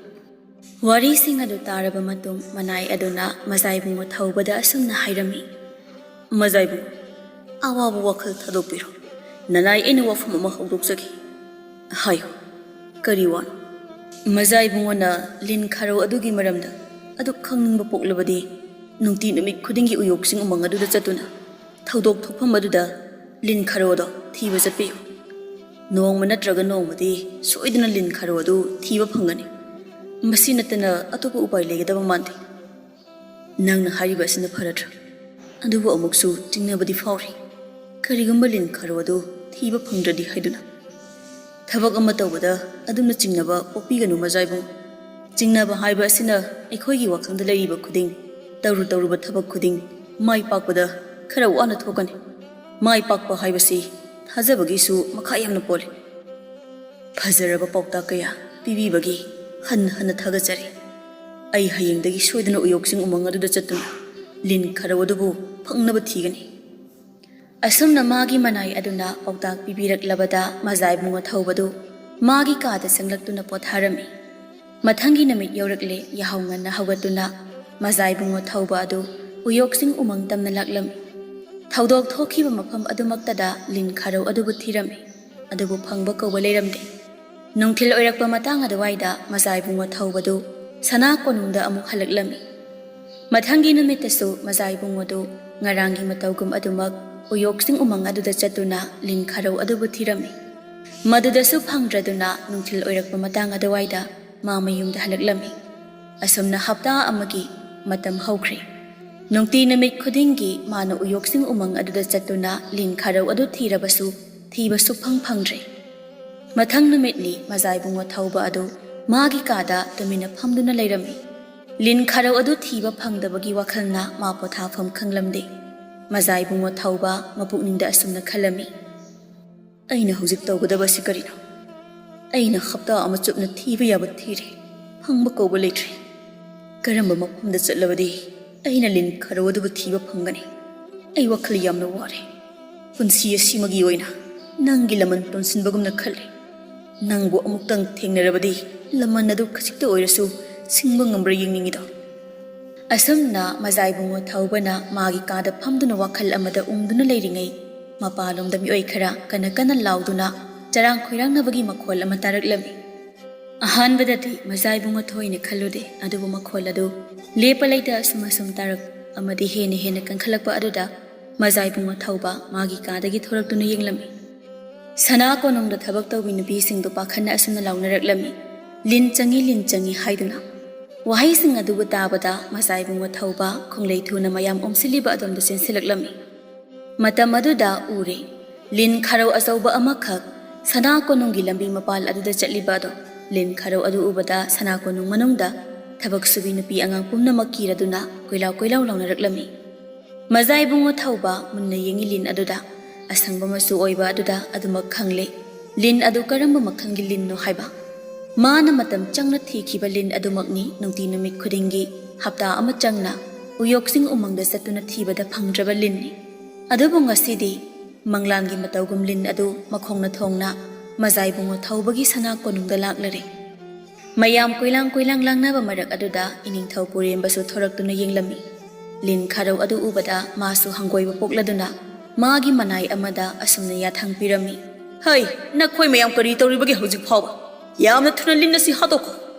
ꯋꯥꯔꯤꯁꯤꯡ ꯑꯗꯨ ꯇꯥꯔꯕ ꯃꯇꯨꯡ ꯃꯅꯥꯏ ꯑꯗꯨꯅ ꯃꯖꯥꯏꯕꯨꯡꯉꯣ ꯊꯧꯕꯗ ꯑꯁꯨꯝꯅ ꯍꯥꯏꯔꯝꯃꯤ ꯃꯖꯥꯏꯕꯨꯡꯉꯣ ꯑꯋꯥꯕ ꯋꯥꯈꯜ ꯊꯥꯗꯣꯛꯄꯤꯔꯣ ꯅꯅꯥꯏ ꯑꯩꯅ ꯋꯥꯐꯝ ꯑꯃ ꯍꯧꯗꯣꯛꯆꯒꯦ ꯍꯥꯏꯌꯨ ꯀꯔꯤ ꯋꯥꯅꯣ ꯃꯖꯥꯏꯕꯨꯡꯉꯣꯅ ꯂꯤꯟ ꯈꯔꯣ ꯑꯗꯨꯒꯤ ꯃꯔꯝꯗ ꯑꯗꯨ ꯈꯪꯅꯤꯡꯕ ꯄꯣꯛꯂꯕꯗꯤ ꯅꯨꯡꯇꯤ ꯅꯨꯃꯤꯠ ꯈꯨꯗꯤꯡꯒꯤ ꯎꯌꯣꯛꯁꯤꯡ ꯎꯃꯪ ꯑꯗꯨꯗ ꯆꯠꯇꯨꯅ ꯊꯧꯗꯣꯛ ꯊꯣꯛꯐꯝ ꯑꯗꯨꯗ ꯂꯤꯟ ꯈꯔꯣꯗꯣ ꯊꯤꯕ ꯆꯠꯄꯤꯌꯨ ꯅꯣꯡꯃ ꯅꯠꯇ꯭ꯔꯒ ꯅꯣꯡꯃꯗꯤ ꯁꯣꯏꯗꯅ ꯂꯤꯟ ꯈꯔꯣ ꯑꯗꯨ ꯊꯤꯕ ꯐꯪꯒꯅꯤ ꯃꯁꯤ ꯅꯠꯇꯅ ꯑꯇꯣꯞꯄ ꯎꯄꯥꯏ ꯂꯩꯒꯗꯕ ꯃꯥꯟꯗꯦ ꯅꯪꯅ ꯍꯥꯏꯔꯤꯕ ꯑꯁꯤꯅ ꯐꯔꯗ꯭ꯔꯥ ꯑꯗꯨꯕꯨ ꯑꯃꯨꯛꯁꯨ ꯆꯤꯡꯅꯕꯗꯤ ꯐꯥꯎꯔꯤ ꯀꯔꯤꯒꯨꯝꯕ ꯂꯤꯟ ꯈꯔꯣ ꯑꯗꯨ ꯊꯤꯕ ꯐꯪꯗ꯭ꯔꯗꯤ ꯍꯥꯏꯗꯨꯅ ꯊꯕꯛ ꯑꯃ ꯇꯧꯕꯗ ꯑꯗꯨꯝꯅ ꯆꯤꯡꯅꯕ ꯄꯣꯛꯄꯤꯒꯅꯨ ꯃꯖꯥꯏꯕꯨꯡ ꯆꯤꯡꯅꯕ ꯍꯥꯏꯕ ꯑꯁꯤꯅ ꯑꯩꯈꯣꯏꯒꯤ ꯋꯥꯈꯜꯗ ꯂꯩꯔꯤꯕ ꯈꯨꯗꯤꯡ ꯇꯧꯔꯨꯕ ꯊꯕꯛ ꯈꯨꯗꯤꯡ ꯃꯥꯏ ꯄꯥꯛꯄꯗ ꯈꯔ ꯋꯥꯅ ꯊꯣꯛꯀꯅꯤ ꯃꯥꯏ ꯄꯥꯛꯄ ꯍꯥꯏꯕꯁꯤ ꯊꯥꯖꯕꯒꯤꯁꯨ ꯃꯈꯥ ꯌꯥꯝꯅ ꯄꯣꯜꯂꯤ ꯐꯖꯔꯕ ꯄꯥꯎꯇꯥꯛ ꯀꯌꯥ ꯄꯤꯕꯤꯕꯒꯤ ꯍꯟꯅ ꯍꯟꯅ ꯊꯥꯒꯠꯆꯔꯤ ꯑꯩ ꯍꯌꯦꯡꯗꯒꯤ ꯁꯣꯏꯗꯅ ꯎꯌꯣꯛꯁꯤꯡ ꯎꯃꯪ ꯑꯗꯨꯗ ꯆꯠꯇꯨꯅ ꯂꯤꯟ ꯈꯔꯣ ꯑꯗꯨꯕꯨ ꯐꯪꯅꯕ ꯊꯤꯒꯅꯤ ꯑꯁꯨꯝꯅ ꯃꯥꯒꯤ ꯃꯅꯥꯏ ꯑꯗꯨꯅ ꯄꯥꯎꯇꯥꯛ ꯄꯤꯕꯤꯔꯛꯂꯕꯗ ꯃꯖꯥꯏꯕꯨꯡꯉꯣ ꯊꯧꯕꯗꯨ ꯃꯥꯒꯤ ꯀꯥꯗ ꯆꯪꯂꯛꯇꯨꯅ ꯄꯣꯊꯥꯔꯝꯃꯤ ꯃꯊꯪꯒꯤ ꯅꯨꯃꯤꯠ ꯌꯧꯔꯛꯂꯦ ꯌꯥꯍꯧ ꯉꯟꯅ ꯍꯧꯒꯠꯇꯨꯅ ꯃꯖꯥꯏꯕꯨꯡꯉꯣ ꯊꯧꯕ ꯑꯗꯨ ꯎꯌꯣꯛꯁꯤꯡ ꯎꯃꯪ ꯇꯝꯅ ꯂꯥꯛꯂꯝꯃꯤ ꯊꯧꯗꯣꯛ ꯊꯣꯛꯈꯤꯕ ꯃꯐꯝ ꯑꯗꯨꯃꯛꯇꯗ ꯂꯤꯟ ꯈꯔꯣ ꯑꯗꯨꯕꯨ ꯊꯤꯔꯝꯃꯤ ꯑꯗꯨꯕꯨ ꯐꯪꯕ ꯀꯧꯕ ꯂꯩꯔꯝꯗꯦ ꯅꯨꯡꯊꯤꯜ ꯑꯣꯏꯔꯛꯄ ꯃꯇꯥꯡ ꯑꯗꯨꯋꯥꯏꯗ ꯃꯖꯥꯏꯕꯨꯡꯉꯣ ꯊꯧꯕꯗꯨ ꯁꯅꯥ ꯀꯣꯅꯨꯡꯗ ꯑꯃꯨꯛ ꯍꯜꯂꯛꯂꯝꯃꯤ ꯃꯊꯪꯒꯤ ꯅꯨꯃꯤꯠꯇꯁꯨ ꯃꯖꯥꯏꯕꯨꯡꯉꯣꯗꯨ ꯉꯔꯥꯡꯒꯤ ꯃꯇꯧꯒꯨꯝ ꯑꯗꯨꯃꯛ ꯎꯌꯣꯛꯁꯤꯡ ꯎꯃꯪ ꯑꯗꯨꯗ ꯆꯠꯇꯨꯅ ꯂꯤꯟ ꯈꯔꯣ ꯑꯗꯨꯕꯨ ꯊꯤꯔꯝꯃꯤ ꯃꯗꯨꯗꯁꯨ ꯐꯪꯗ꯭ꯔꯗꯨꯅ ꯅꯨꯡꯊꯤꯜ ꯑꯣꯏꯔꯛꯄ ꯃꯇꯥꯡ ꯑꯗꯨꯋꯥꯏꯗ ꯃꯥ ꯃꯌꯨꯝꯗ ꯍꯜꯂꯛꯂꯝꯃꯤ ꯑꯁꯨꯝꯅ ꯍꯞꯇꯥ ꯑꯃꯒꯤ ꯃꯇꯝ ꯍꯧꯈ꯭ꯔꯦ ꯅꯨꯡꯇꯤ ꯅꯨꯃꯤꯠ ꯈꯨꯗꯤꯡꯒꯤ ꯃꯥꯅ ꯎꯌꯣꯛꯁꯤꯡ ꯎꯃꯪ ꯑꯗꯨꯗ ꯆꯠꯇꯨꯅ ꯂꯤꯟ ꯈꯔꯣ ꯑꯗꯨ ꯊꯤꯔꯕꯁꯨ ꯊꯤꯕ ꯁꯨꯛꯐꯪ ꯐꯪꯗ꯭ꯔꯦ ꯃꯊꯪ ꯅꯨꯃꯤꯠꯅꯤ ꯃꯖꯥꯏꯕꯨꯡꯉꯣ ꯊꯧꯕ ꯑꯗꯨ ꯃꯥꯒꯤ ꯀꯥꯗ ꯇꯨꯃꯤꯟꯅ ꯐꯝꯗꯨꯅ ꯂꯩꯔꯝꯃꯤ ꯂꯤꯟ ಖꯔꯧ ꯑꯗꯨ ꯊꯤꯕ ꯐꯪꯗꯕꯒꯤ ꯋꯥꯈꯜꯅ ꯃꯥ ꯄꯣꯊꯥꯐꯝ ꯈꯪꯂꯝꯗꯦ ꯃꯖꯥꯏꯕꯨꯡꯉꯣ ꯊꯧꯕ ꯃꯄꯨꯛꯅꯤꯡꯗ ꯑꯁꯨꯝꯅ ꯈꯜꯂꯝꯃꯤ ꯑꯩꯅ ꯍꯧꯖꯤꯛ ꯇꯧꯒꯗꯕꯁꯤ ꯀꯔꯤꯅꯣ ꯑꯩꯅ ꯍꯞꯇꯥ ꯑꯃ ꯆꯨꯞꯅ ꯊꯤꯕ ꯌꯥꯕ ꯊꯤꯔꯦ ꯐꯪꯕ ꯀꯧꯕ ꯂꯩꯇ꯭ꯔꯦ ꯀꯔꯝꯕ ꯃꯐꯝꯗ ꯆꯠꯂꯕꯗꯤ ꯑꯩꯅ ꯂꯤꯟ ꯈꯔꯧ ꯑꯗꯨꯕꯨ ꯊꯤꯕ ꯐꯪꯒꯅꯤ ꯑꯩ ꯋꯥꯈꯜ ꯌꯥꯝꯅ ꯋꯥꯔꯦ ꯄꯨꯟꯁꯤ ꯑꯁꯤꯃꯒꯤ ꯑꯣꯏꯅ ꯅꯪꯒꯤ ꯂꯃꯟ ꯇꯣꯟꯁꯤꯟꯕꯒꯨꯝꯅ ꯈꯜꯂꯤ ꯅꯪꯕꯨ ꯑꯃꯨꯛꯇꯪ ꯊꯦꯡꯅꯔꯕꯗꯤ ꯂꯃꯟ ꯑꯗꯨ ꯈꯖꯤꯛꯇ ꯑꯣꯏꯔꯁꯨ ꯁꯤꯡꯕ ꯉꯝꯕ꯭ꯔꯥ ꯌꯦꯡꯅꯤꯡꯉꯤꯗꯣ ꯑꯁꯨꯝꯅ ꯃꯖꯥꯏꯕꯨꯡꯉꯣ ꯊꯧꯕꯅ ꯃꯥꯒꯤ ꯀꯥꯗ ꯐꯝꯗꯨꯅ ꯋꯥꯈꯜ ꯑꯃꯗ ꯎꯪꯗꯨꯅ ꯂꯩꯔꯤꯉꯩ ꯃꯄꯥꯟꯂꯣꯝꯗ ꯃꯤꯑꯣꯏ ꯈꯔ ꯀꯟꯅ ꯀꯟꯅ ꯂꯥꯎꯗꯨꯅ ꯆꯔꯥꯡ ꯈꯣꯏꯔꯥꯡꯅꯕꯒꯤ ꯃꯈꯣꯜ ꯑꯃ ꯇꯥꯔꯛꯂꯝꯃꯤ ꯑꯍꯥꯟꯕꯗꯗꯤ ꯃꯖꯥꯏꯕꯨꯡꯉꯣ ꯊꯣꯏꯅ ꯈꯜꯂꯨꯗꯦ ꯑꯗꯨꯕꯨ ꯃꯈꯣꯜ ꯑꯗꯨ ꯂꯦꯞꯄ ꯂꯩꯇ ꯑꯁꯨꯝ ꯇꯥꯔꯛ ꯑꯃꯗꯤ ꯍꯦꯟꯅ ꯀꯟꯈꯠꯂꯛꯄ ꯑꯗꯨꯗ ꯃꯖꯥꯏꯕꯨꯡꯉꯣ ꯊꯧꯕ ꯃꯥꯒꯤ ꯀꯥꯗꯒꯤ ꯊꯣꯔꯛꯇꯨꯅ ꯌꯦꯡꯂꯝꯃꯤ ꯁꯅꯥ ꯀꯣꯅꯨꯡꯗ ꯊꯕꯛ ꯇꯧꯕꯤ ꯅꯨꯄꯤꯁꯤꯡꯗꯨ ꯄꯥꯈꯟꯅ ꯑꯁꯨꯝꯅ ꯂꯥꯎꯅꯔꯛꯂꯝꯃꯤ ꯂꯤꯟ ꯆꯪꯉꯤ ꯍꯥꯏꯗꯨꯅ ꯋꯥꯍꯩꯁꯤꯡ ꯑꯗꯨꯕꯨ ꯇꯥꯕꯗ ꯃꯖꯥꯏꯕꯨꯡꯉꯣ ꯊꯧꯕ ꯈꯣꯡꯂꯩ ꯊꯨꯅ ꯃꯌꯥꯝ ꯑꯣꯝꯁꯤꯜꯂꯤꯕ ꯑꯗꯣꯝꯗ ꯆꯦꯟꯁꯤꯜꯂꯛꯂꯝꯃꯤ ꯃꯇꯝ ꯑꯗꯨꯗ ꯎꯔꯦ ꯂꯤꯟ ꯈꯔꯧ ꯑꯆꯧꯕ ꯑꯃꯈꯛ ꯁꯅꯥ ꯀꯣꯅꯨꯡꯒꯤ ꯂꯝꯕꯤ ꯃꯄꯥꯜ ꯑꯗꯨꯗ ꯆꯠꯂꯤꯕ ꯑꯗꯣ ꯂꯤꯟ ꯈꯔꯧ ꯑꯗꯨ ꯎꯕꯗ ꯁꯅꯥ ꯀꯣꯅꯨꯡ ꯃꯅꯨꯡꯗ ꯊꯕꯛ ꯁꯨꯕꯤ ꯅꯨꯄꯤ ꯑꯉꯥꯡ ꯄꯨꯝꯅꯃꯛ ꯀꯤꯔꯗꯨꯅ ꯀꯣꯏꯂꯥꯎ ꯂꯥꯎꯅꯔꯛꯂꯝꯃꯤ ꯃꯖꯥꯏꯕꯨꯡꯉꯣ ꯊꯧꯕ ꯃꯨꯟꯅ ꯌꯦꯡꯉꯤ ꯂꯤꯟ ꯑꯗꯨꯗ ꯑꯁꯪꯕ ꯃꯆꯨ ꯑꯣꯏꯕ ꯑꯗꯨꯗ ꯑꯗꯨꯃꯛ ꯈꯪꯂꯦ ꯂꯤꯟ ꯑꯗꯨ ꯀꯔꯝꯕ ꯃꯈꯜꯒꯤ ꯂꯤꯟꯅꯣ ꯍꯥꯏꯕ ꯃꯥꯅ ꯃꯇꯝ ꯆꯪꯅ ꯊꯤꯈꯤꯕ ꯂꯤꯟ ꯑꯗꯨꯃꯛꯅꯤ ꯅꯨꯡꯇꯤ ꯅꯨꯃꯤꯠ ꯈꯨꯗꯤꯡꯒꯤ ꯍꯞꯇꯥ ꯑꯃ ꯆꯪꯅ ꯎꯌꯣꯛꯁꯤꯡ ꯎꯃꯪꯗ ꯆꯠꯇꯨꯅ ꯊꯤꯕꯗ ꯐꯪꯗ꯭ꯔꯕ ꯂꯤꯟꯅꯤ ꯑꯗꯨꯕꯨ ꯉꯁꯤꯗꯤ ꯃꯪꯂꯥꯟꯒꯤ ꯃꯇꯧꯒꯨꯝ ꯂꯤꯟ ꯑꯗꯨ ꯃꯈꯣꯡꯅ ꯊꯣꯡꯅ ꯃꯖꯥꯏꯕꯨꯡꯉꯣ ꯊꯧꯕꯒꯤ ꯁꯅꯥ ꯀꯣꯅꯨꯡꯗ ꯂꯥꯛꯂꯔꯦ ꯃꯌꯥꯝ ꯀꯣꯏꯂꯥꯡ ꯂꯥꯡꯅꯕ ꯃꯔꯛ ꯑꯗꯨꯗ ꯏꯅꯤꯡꯊꯧ ꯄꯨꯔꯦꯝꯕꯁꯨ ꯊꯣꯔꯛꯇꯨꯅ ꯌꯦꯡꯂꯝꯃꯤ ꯂꯤꯟ ꯈꯔꯧ ꯑꯗꯨ ꯎꯕꯗ ꯃꯥꯁꯨ ꯍꯪꯒꯣꯏꯕ ꯄꯣꯛꯂꯗꯨꯅ ꯃꯥꯒꯤ ꯃꯅꯥꯏ ꯑꯃꯗ ꯑꯁꯨꯝꯅ ꯌꯥꯊꯪ ꯄꯤꯔꯝꯃꯤ ꯍꯩ ꯅꯈꯣꯏ ꯃꯌꯥꯝ ꯀꯔꯤ ꯇꯧꯔꯤꯕꯒꯦ ꯍꯧꯖꯤꯛ ꯐꯥꯎꯕ ꯌꯥꯝꯅ ꯊꯨꯅ ꯂꯤꯟ ꯑꯁꯤ ꯍꯥꯠꯇꯣꯛꯈꯣ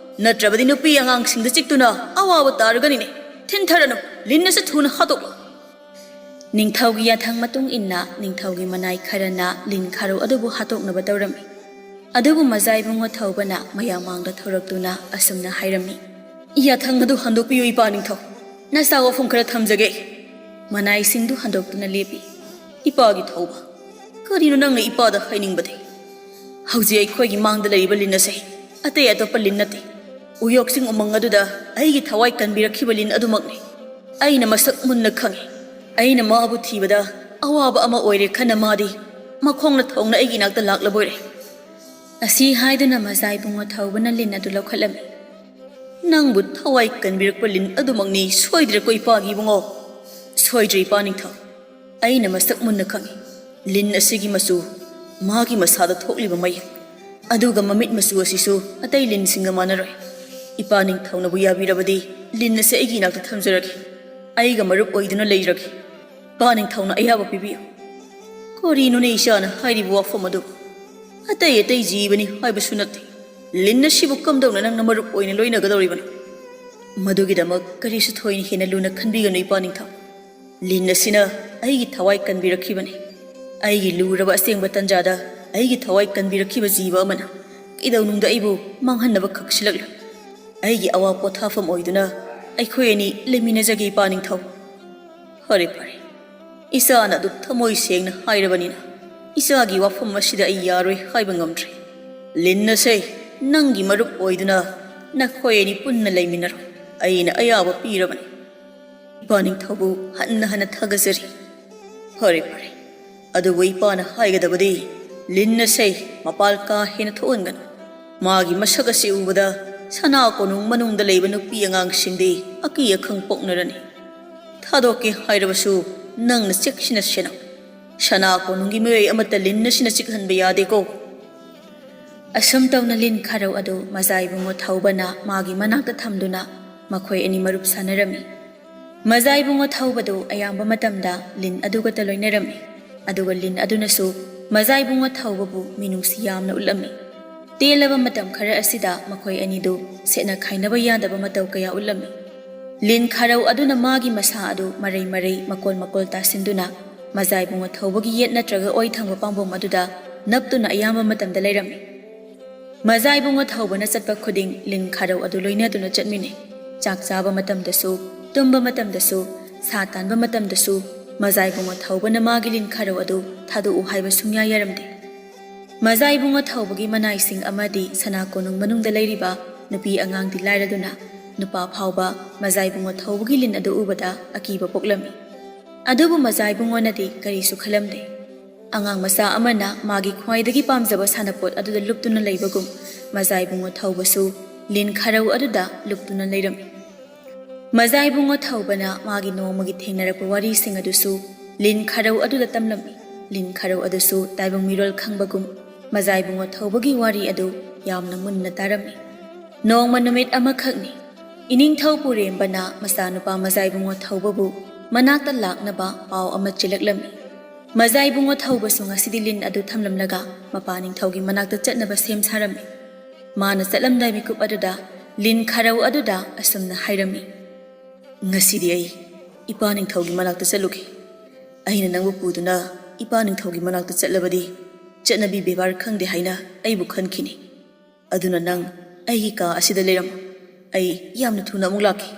ꯅꯠꯇ꯭ꯔꯕꯗꯤ ꯅꯨꯄꯤ ꯑꯉꯥꯡꯁꯤꯡꯗ ꯆꯤꯛꯇꯨꯅ ꯑꯋꯥꯕ ꯇꯥꯔꯒꯅꯤꯅꯦ ꯊꯤꯟꯊꯔꯅꯨ ꯂꯤꯟ ꯑꯁꯤ ꯊꯨꯅ ꯍꯥꯠꯇꯣꯛꯂꯣ ꯅꯤꯡꯊꯧꯒꯤ ꯌꯥꯊꯪ ꯃꯇꯨꯡ ꯏꯟꯅ ꯅꯤꯡꯊꯧꯒꯤ ꯃꯅꯥꯏ ꯈꯔꯅ ꯂꯤꯟ ꯈꯔꯧ ꯑꯗꯨꯕꯨ ꯍꯥꯠꯇꯣꯛꯅꯕ ꯇꯧꯔꯝꯃꯤ ꯑꯗꯨꯕꯨ ꯃꯖꯥꯏꯕꯨꯡꯉꯣ ꯊꯧꯕꯅ ꯃꯌꯥꯝ ꯃꯥꯡꯗ ꯊꯧꯔꯛꯇꯨꯅ ꯑꯁꯨꯝꯅ ꯍꯥꯏꯔꯝꯃꯤ꯫ ꯌꯥꯊꯪ ꯑꯗꯨ ꯍꯟꯗꯣꯛꯄꯤꯌꯨ ꯏꯄꯥ ꯅꯤꯡꯊꯧ, ꯅꯆꯥ ꯋꯥꯐꯝ ꯈꯔ ꯊꯝꯖꯒꯦ꯫ ꯃꯅꯥꯏꯁꯤꯡꯗꯨ ꯍꯟꯗꯣꯛꯇꯨꯅ ꯂꯦꯞꯄꯤ꯫ ꯏꯄꯥꯒꯤ ꯊꯧꯕ, ꯀꯔꯤꯅꯣ ꯅꯪꯅ ꯏꯄꯥꯗ ꯍꯥꯏꯅꯤꯡꯕꯗꯤ? ꯍꯧꯖꯤꯛ ꯑꯩꯈꯣꯏꯒꯤ ꯃꯥꯡꯗ ꯂꯩꯔꯤꯕ ꯂꯤꯟ ꯑꯁꯦ ꯑꯇꯩ ꯑꯇꯣꯞꯄ ꯂꯤꯟ ꯅꯠꯇꯦ, ꯎꯌꯣꯛꯁꯤꯡ ꯎꯃꯪ ꯑꯗꯨꯗ ꯑꯩꯒꯤ ꯊꯋꯥꯏ ꯀꯟꯕꯤꯔꯛꯈꯤꯕ ꯂꯤꯟ ꯑꯗꯨꯃꯛꯅꯤ꯫ ꯑꯩꯅ ꯃꯁꯛ ꯃꯨꯟꯅ ꯈꯪꯏ꯫ ꯑꯩꯅ ꯃꯥꯕꯨ ꯊꯤꯕꯗ ꯑꯋꯥꯕ ꯑꯃ ꯑꯣꯏꯔꯦ ꯈꯟꯅ ꯃꯥꯗꯤ ꯃꯈꯣꯡꯅ ꯊꯣꯡꯅ ꯑꯩꯒꯤ ꯏꯅꯥꯛꯇ ꯂꯥꯛꯂꯕꯣꯏꯔꯦ꯫ ꯑꯁꯤ ꯍꯥꯏꯗꯨꯅ ꯃꯖꯥꯏꯕꯨꯡꯉꯣ ꯊꯧꯕꯅ ꯂꯤꯟ ꯑꯗꯨ ꯂꯧꯈꯠꯂꯝꯃꯤ꯫ ꯅꯪꯕꯨ ꯊꯋꯥꯏ ꯀꯟꯕꯤꯔꯛꯄ ꯂꯤꯟ ꯑꯗꯨꯃꯛꯅꯤ ꯁꯣꯏꯗ꯭ꯔꯦꯀꯣ ꯏꯄꯥꯒꯤ ꯏꯕꯨꯡꯉꯣ? ꯁꯣꯏꯗ꯭ꯔꯦ ꯏꯄꯥ ꯅꯤꯡꯊꯧ, ꯑꯩꯅ ꯃꯁꯛ ꯃꯨꯟꯅ ꯈꯪꯏ꯫ ꯂꯤꯟ ꯑꯁꯤꯒꯤ ꯃꯆꯨ, ꯃꯥꯒꯤ ꯃꯁꯥꯗ ꯊꯣꯛꯂꯤꯕ ꯃꯌꯦꯛ, ꯑꯗꯨꯒ ꯃꯃꯤꯠ ꯃꯆꯨ ꯑꯁꯤꯁꯨ ꯑꯇꯩ ꯂꯤꯟꯁꯤꯡꯒ ꯃꯥꯟꯅꯔꯣꯏ꯫ ꯏꯄꯥ ꯅꯤꯡꯊꯧꯅꯕꯨ ꯌꯥꯕꯤꯔꯕꯗꯤ ꯂꯤꯟ ꯑꯁꯤ ꯑꯩꯒꯤ ꯏꯅꯥꯛꯇ ꯊꯝꯖꯔꯒꯦ, ꯑꯩꯒ ꯃꯔꯨꯞ ꯑꯣꯏꯗꯨꯅ ꯂꯩꯔꯒꯦ꯫ ꯏꯄꯥ ꯅꯤꯡꯊꯧꯅ ꯑꯌꯥꯕ ꯄꯤꯕꯤꯌꯨ꯫ ꯀꯔꯤꯅꯣꯅꯦ ꯏꯆꯥꯅ ꯍꯥꯏꯔꯤꯕ ꯋꯥꯐꯝ ꯑꯗꯨ? ꯑꯇꯩ ꯑꯇꯩ ꯖꯤꯕꯅꯤ ꯍꯥꯏꯕꯁꯨ ꯅꯠꯇꯦ, ꯂꯤꯟ ꯑꯁꯤꯕꯨ ꯀꯝꯗꯧꯅ ꯅꯪꯅ ꯃꯔꯨꯞ ꯑꯣꯏꯅ ꯂꯣꯏꯅꯒꯗꯧꯔꯤꯕꯅꯣ? ꯃꯗꯨꯒꯤꯗꯃꯛ ꯀꯔꯤꯁꯨ ꯊꯣꯏꯅ ꯍꯦꯟꯅ ꯂꯨꯅ ꯈꯟꯕꯤꯒꯅꯨ ꯏꯄꯥ ꯅꯤꯡꯊꯧ꯫ ꯂꯤꯟ ꯑꯁꯤꯅ ꯑꯩꯒꯤ ꯊꯋꯥꯏ ꯀꯟꯕꯤꯔꯛꯈꯤꯕꯅꯤ꯫ ꯑꯩꯒꯤ ꯂꯨꯔꯕ ꯑꯁꯦꯡꯕ ꯇꯟꯖꯥꯗ ꯑꯩꯒꯤ ꯊꯋꯥꯏ ꯀꯟꯕꯤꯔꯛꯈꯤꯕ ꯖꯤꯕ ꯑꯃꯅ ꯀꯩꯗꯧꯅꯨꯡꯗ ꯑꯩꯕꯨ ꯃꯥꯡꯍꯟꯅꯕ ꯈꯛꯁꯤꯜꯂꯛꯂꯣꯏ꯫ ꯑꯩꯒꯤ ꯑꯋꯥ ꯄꯣꯊꯥꯐꯝ ꯑꯣꯏꯗꯨꯅ ꯑꯩꯈꯣꯏ ꯑꯅꯤ ꯂꯩꯃꯤꯟꯅꯖꯒꯦ ꯏꯄꯥ ꯅꯤꯡꯊꯧ꯫ ꯐꯔꯦ ꯐꯔꯦ, ꯏꯆꯥꯅ ꯑꯗꯨꯛ ꯊꯃꯣꯏ ꯁꯦꯡꯅ ꯍꯥꯏꯔꯕꯅꯤꯅ ꯏꯆꯥꯒꯤ ꯋꯥꯐꯝ ꯑꯁꯤꯗ ꯑꯩ ꯌꯥꯔꯣꯏ ꯍꯥꯏꯕ ꯉꯝꯗ꯭ꯔꯦ꯫ ꯂꯤꯟ ꯑꯁꯦ ꯅꯪꯒꯤ ꯃꯔꯨꯞ ꯑꯣꯏꯗꯨꯅ ꯅꯈꯣꯏ ꯑꯅꯤ ꯄꯨꯟꯅ ꯂꯩꯃꯤꯟꯅꯔꯣ, ꯑꯩꯅ ꯑꯌꯥꯕ ꯄꯤꯔꯕꯅꯤ꯫ ꯏꯄꯥ ꯅꯤꯡꯊꯧꯕꯨ ꯍꯟꯅ ꯍꯟꯅ ꯊꯥꯒꯠꯆꯔꯤ꯫ ꯐꯔꯦ ꯐꯔꯦ, ꯑꯗꯨꯕꯨ ꯏꯄꯥꯅ ꯍꯥꯏꯒꯗꯕꯗꯤ ꯂꯤꯟ ꯑꯁꯦ ꯃꯄꯥꯜ ꯀꯥ ꯍꯦꯟꯅ ꯊꯣꯛꯍꯟꯒꯅꯨ꯫ ꯃꯥꯒꯤ ꯃꯁꯛ ꯑꯁꯤ ꯎꯕꯗ ꯁꯅꯥ ꯀꯣꯅꯨꯡ ꯃꯅꯨꯡꯗ ꯂꯩꯕ ꯅꯨꯄꯤ ꯑꯉꯥꯡꯁꯤꯡꯗꯤ ꯑꯀꯤ ꯑꯈꯪ ꯄꯣꯛꯅꯔꯅꯤ꯫ ꯊꯥꯗꯣꯛꯀꯦ ꯍꯥꯏꯔꯕꯁꯨ ꯅꯪꯅ ꯆꯦꯛꯁꯤꯟꯅ ꯁꯦꯟꯅꯧ꯫ ꯁꯅꯥ ꯀꯣꯅꯨꯡꯒꯤ ꯃꯤꯑꯣꯏ ꯑꯃꯠꯇ ꯂꯤꯟ ꯑꯁꯤꯅ ꯆꯤꯛꯍꯟꯕ ꯌꯥꯗꯦꯀꯣ꯫ ꯑꯁꯨꯝ ꯇꯧꯅ ꯂꯤꯟ ꯈꯥꯔꯧ ꯑꯗꯨ ꯃꯖꯥꯏꯕꯨꯡꯉꯣ ꯊꯧꯕꯅ ꯃꯥꯒꯤ ꯃꯅꯥꯛꯇ ꯊꯝꯗꯨꯅ ꯃꯈꯣꯏ ꯑꯅꯤ ꯃꯔꯨꯞ ꯁꯥꯟꯅꯔꯝꯃꯤ꯫ ꯃꯖꯥꯏꯕꯨꯡꯉꯣ ꯊꯧꯕꯗꯨ ꯑꯌꯥꯝꯕ ꯃꯇꯝꯗ ꯂꯤꯟ ꯑꯗꯨꯒꯇ ꯂꯣꯏꯅꯔꯝꯃꯤ, ꯑꯗꯨꯒ ꯂꯤꯟ ꯑꯗꯨꯅꯁꯨ ꯃꯖꯥꯏꯕꯨꯡꯉꯣ ꯊꯧꯕꯕꯨ ꯃꯤꯅꯨꯡꯁꯤ ꯌꯥꯝꯅ ꯎꯠꯂꯝꯃꯤ꯫ ꯇꯦꯜꯂꯕ ꯃꯇꯝ ꯈꯔ ꯑꯁꯤꯗ ꯃꯈꯣꯏ ꯑꯅꯤꯗꯨ ꯁꯦꯠꯅ ꯈꯥꯏꯅꯕ ꯌꯥꯗꯕ ꯃꯇꯧ ꯀꯌꯥ ꯎꯠꯂꯝꯃꯤ꯫ ꯂꯤꯟ ꯈꯥꯔꯧ ꯑꯗꯨꯅ ꯃꯥꯒꯤ ꯃꯁꯥ ꯑꯗꯨ ꯃꯔꯩ ꯃꯔꯩ ꯃꯀꯣꯜ ꯃꯀꯣꯜ ꯇꯥꯁꯤꯟꯗꯨꯅ ꯃꯖꯥꯏꯕꯨꯡꯉꯣ ꯊꯧꯕꯒꯤ ꯌꯦꯠ ꯅꯠꯇ꯭ꯔꯒ ꯑꯣꯏ ꯊꯪꯕ ꯄꯥꯝꯕꯣꯝ ꯑꯗꯨꯗ ꯅꯞꯇꯨꯅ ꯑꯌꯥꯝꯕ ꯃꯇꯝꯗ ꯂꯩꯔꯝꯃꯤ꯫ ꯃꯖꯥꯏꯕꯨꯡꯉꯣ ꯊꯧꯕꯅ ꯆꯠꯄ ꯈꯨꯗꯤꯡ ꯂꯤꯟ ꯈꯥꯔꯧ ꯑꯗꯨ ꯂꯣꯏꯅꯗꯨꯅ ꯆꯠꯃꯤꯟꯅꯩ꯫ ꯆꯥꯛ ꯆꯥꯕ ꯃꯇꯝꯗꯁꯨ, ꯇꯨꯝꯕ ꯃꯇꯝꯗꯁꯨ, ꯁꯥ ꯇꯥꯟꯕ ꯃꯇꯝꯗꯁꯨ ꯃꯖꯥꯏꯕꯨꯡꯉꯣ ꯊꯧꯕꯅ ꯃꯥꯒꯤ ꯂꯤꯟ ꯈꯥꯔꯧ ꯑꯗꯨ ꯊꯥꯗꯣꯛꯎ ꯍꯥꯏꯕ ꯁꯨꯡꯌꯥ ꯌꯥꯔꯝꯗꯦ꯫ ꯃꯖꯥꯏꯕꯨꯡꯉꯣ ꯊꯧꯕꯒꯤ ꯃꯅꯥꯏꯁꯤꯡ ꯑꯃꯗꯤ ꯁꯅꯥ ꯀꯣꯅꯨꯡ ꯃꯅꯨꯡꯗ ꯂꯩꯔꯤꯕ ꯅꯨꯄꯤ ꯑꯉꯥꯡꯗꯤ ꯂꯥꯏꯔꯗꯨꯅ ꯅꯨꯄꯥ ꯐꯥꯎꯕ ꯃꯖꯥꯏꯕꯨꯡꯉꯣ ꯊꯧꯕꯒꯤ ꯂꯤꯟ ꯑꯗꯨ ꯎꯕꯗ ꯑꯀꯤꯕ ꯄꯣꯛꯂꯝꯃꯤ꯫ ꯑꯗꯨꯕꯨ ꯃꯖꯥꯏꯕꯨꯡꯉꯣꯅꯗꯤ ꯀꯔꯤꯁꯨ ꯈꯜꯂꯝꯗꯦ꯫ ꯑꯉꯥꯡ ꯃꯆꯥ ꯑꯃꯅ ꯃꯥꯒꯤ ꯈ꯭ꯋꯥꯏꯗꯒꯤ ꯄꯥꯝꯖꯕ ꯁꯥꯟꯅꯄꯣꯠ ꯑꯗꯨꯗ ꯂꯨꯞꯇꯨꯅ ꯂꯩꯕꯒꯨꯝ ꯃꯖꯥꯏꯕꯨꯡꯉꯣ ꯊꯧꯕꯁꯨ ꯂꯤꯟ ꯈꯥꯔꯧ ꯑꯗꯨꯗ ꯂꯨꯞꯇꯨꯅ ꯂꯩꯔꯝꯃꯤ꯫ ꯃꯖꯥꯏꯕꯨꯡꯉꯣ ꯊꯧꯕꯅ ꯃꯥꯒꯤ ꯅꯣꯡꯃꯒꯤ ꯊꯦꯡꯅꯔꯛꯄ ꯋꯥꯔꯤꯁꯤꯡ ꯑꯗꯨꯁꯨ ꯂꯤꯟ ꯈꯥꯔꯧ ꯑꯗꯨꯗ ꯇꯝꯂꯝꯃꯤ꯫ ꯂꯤꯟ ꯈꯥꯔꯧ ꯑꯗꯨꯁꯨ ꯇꯥꯏꯕꯪ ꯃꯤꯔꯣꯜ ꯈꯪꯕꯒꯨꯝ ꯃꯖꯥꯏꯕꯨꯡꯉꯣ ꯊꯧꯕꯒꯤ ꯋꯥꯔꯤ ꯑꯗꯨ ꯌꯥꯝꯅ ꯃꯨꯟꯅ ꯇꯥꯔꯝꯃꯤ꯫ ꯅꯣꯡꯃ ꯅꯨꯃꯤꯠ ꯑꯃꯈꯛꯅꯤ, ꯏꯅꯤꯡꯊꯧ ꯄꯨꯔꯦꯝꯕꯅ ꯃꯆꯥꯅꯨꯄꯥ ꯃꯖꯥꯏꯕꯨꯡꯉꯣ ꯊꯧꯕꯕꯨ ꯃꯅꯥꯛꯇ ꯂꯥꯛꯅꯕ ꯄꯥꯎ ꯑꯃ ꯆꯦꯜꯂꯛꯂꯝꯃꯤ꯫ ꯃꯖꯥꯏꯕꯨꯡꯉꯣ ꯊꯧꯕꯁꯨ ꯉꯁꯤꯗꯤ ꯂꯤꯟ ꯑꯗꯨ ꯊꯝꯂꯝꯂꯒ ꯃꯄꯥ ꯅꯤꯡꯊꯧꯒꯤ ꯃꯅꯥꯛꯇ ꯆꯠꯅꯕ ꯁꯦꯝ ꯁꯥꯔꯝꯃꯤ꯫ ꯃꯥꯅ ꯆꯠꯂꯝꯗꯥꯏ ꯃꯤꯀꯨꯞ ꯑꯗꯨꯗ ꯂꯤꯟ ꯈꯥꯔꯧ ꯑꯗꯨꯗ ꯑꯁꯨꯝꯅ ꯍꯥꯏꯔꯝꯃꯤ꯫ ꯉꯁꯤꯗꯤ ꯑꯩ ꯏꯄꯥ ꯅꯤꯡꯊꯧꯒꯤ ꯃꯅꯥꯛꯇ ꯆꯠꯂꯨꯒꯦ꯫ ꯑꯩꯅ ꯅꯪꯕꯨ ꯄꯨꯗꯨꯅ ꯏꯄꯥ ꯅꯤꯡꯊꯧꯒꯤ ꯃꯅꯥꯛꯇ ꯆꯠꯂꯕꯗꯤ ꯆꯠꯅꯕꯤ ꯕꯦꯕꯥꯔ ꯈꯪꯗꯦ ꯍꯥꯏꯅ ꯑꯩꯕꯨ ꯈꯟꯈꯤꯅꯤ꯫ ꯑꯗꯨꯅ ꯅꯪ ꯑꯩꯒꯤ ꯀꯥ ꯑꯁꯤꯗ ꯂꯩꯔꯝꯃꯨ, ꯑꯩ ꯌꯥꯝꯅ ꯊꯨꯅ ꯑꯃꯨꯛ ꯂꯥꯛꯈꯤ꯫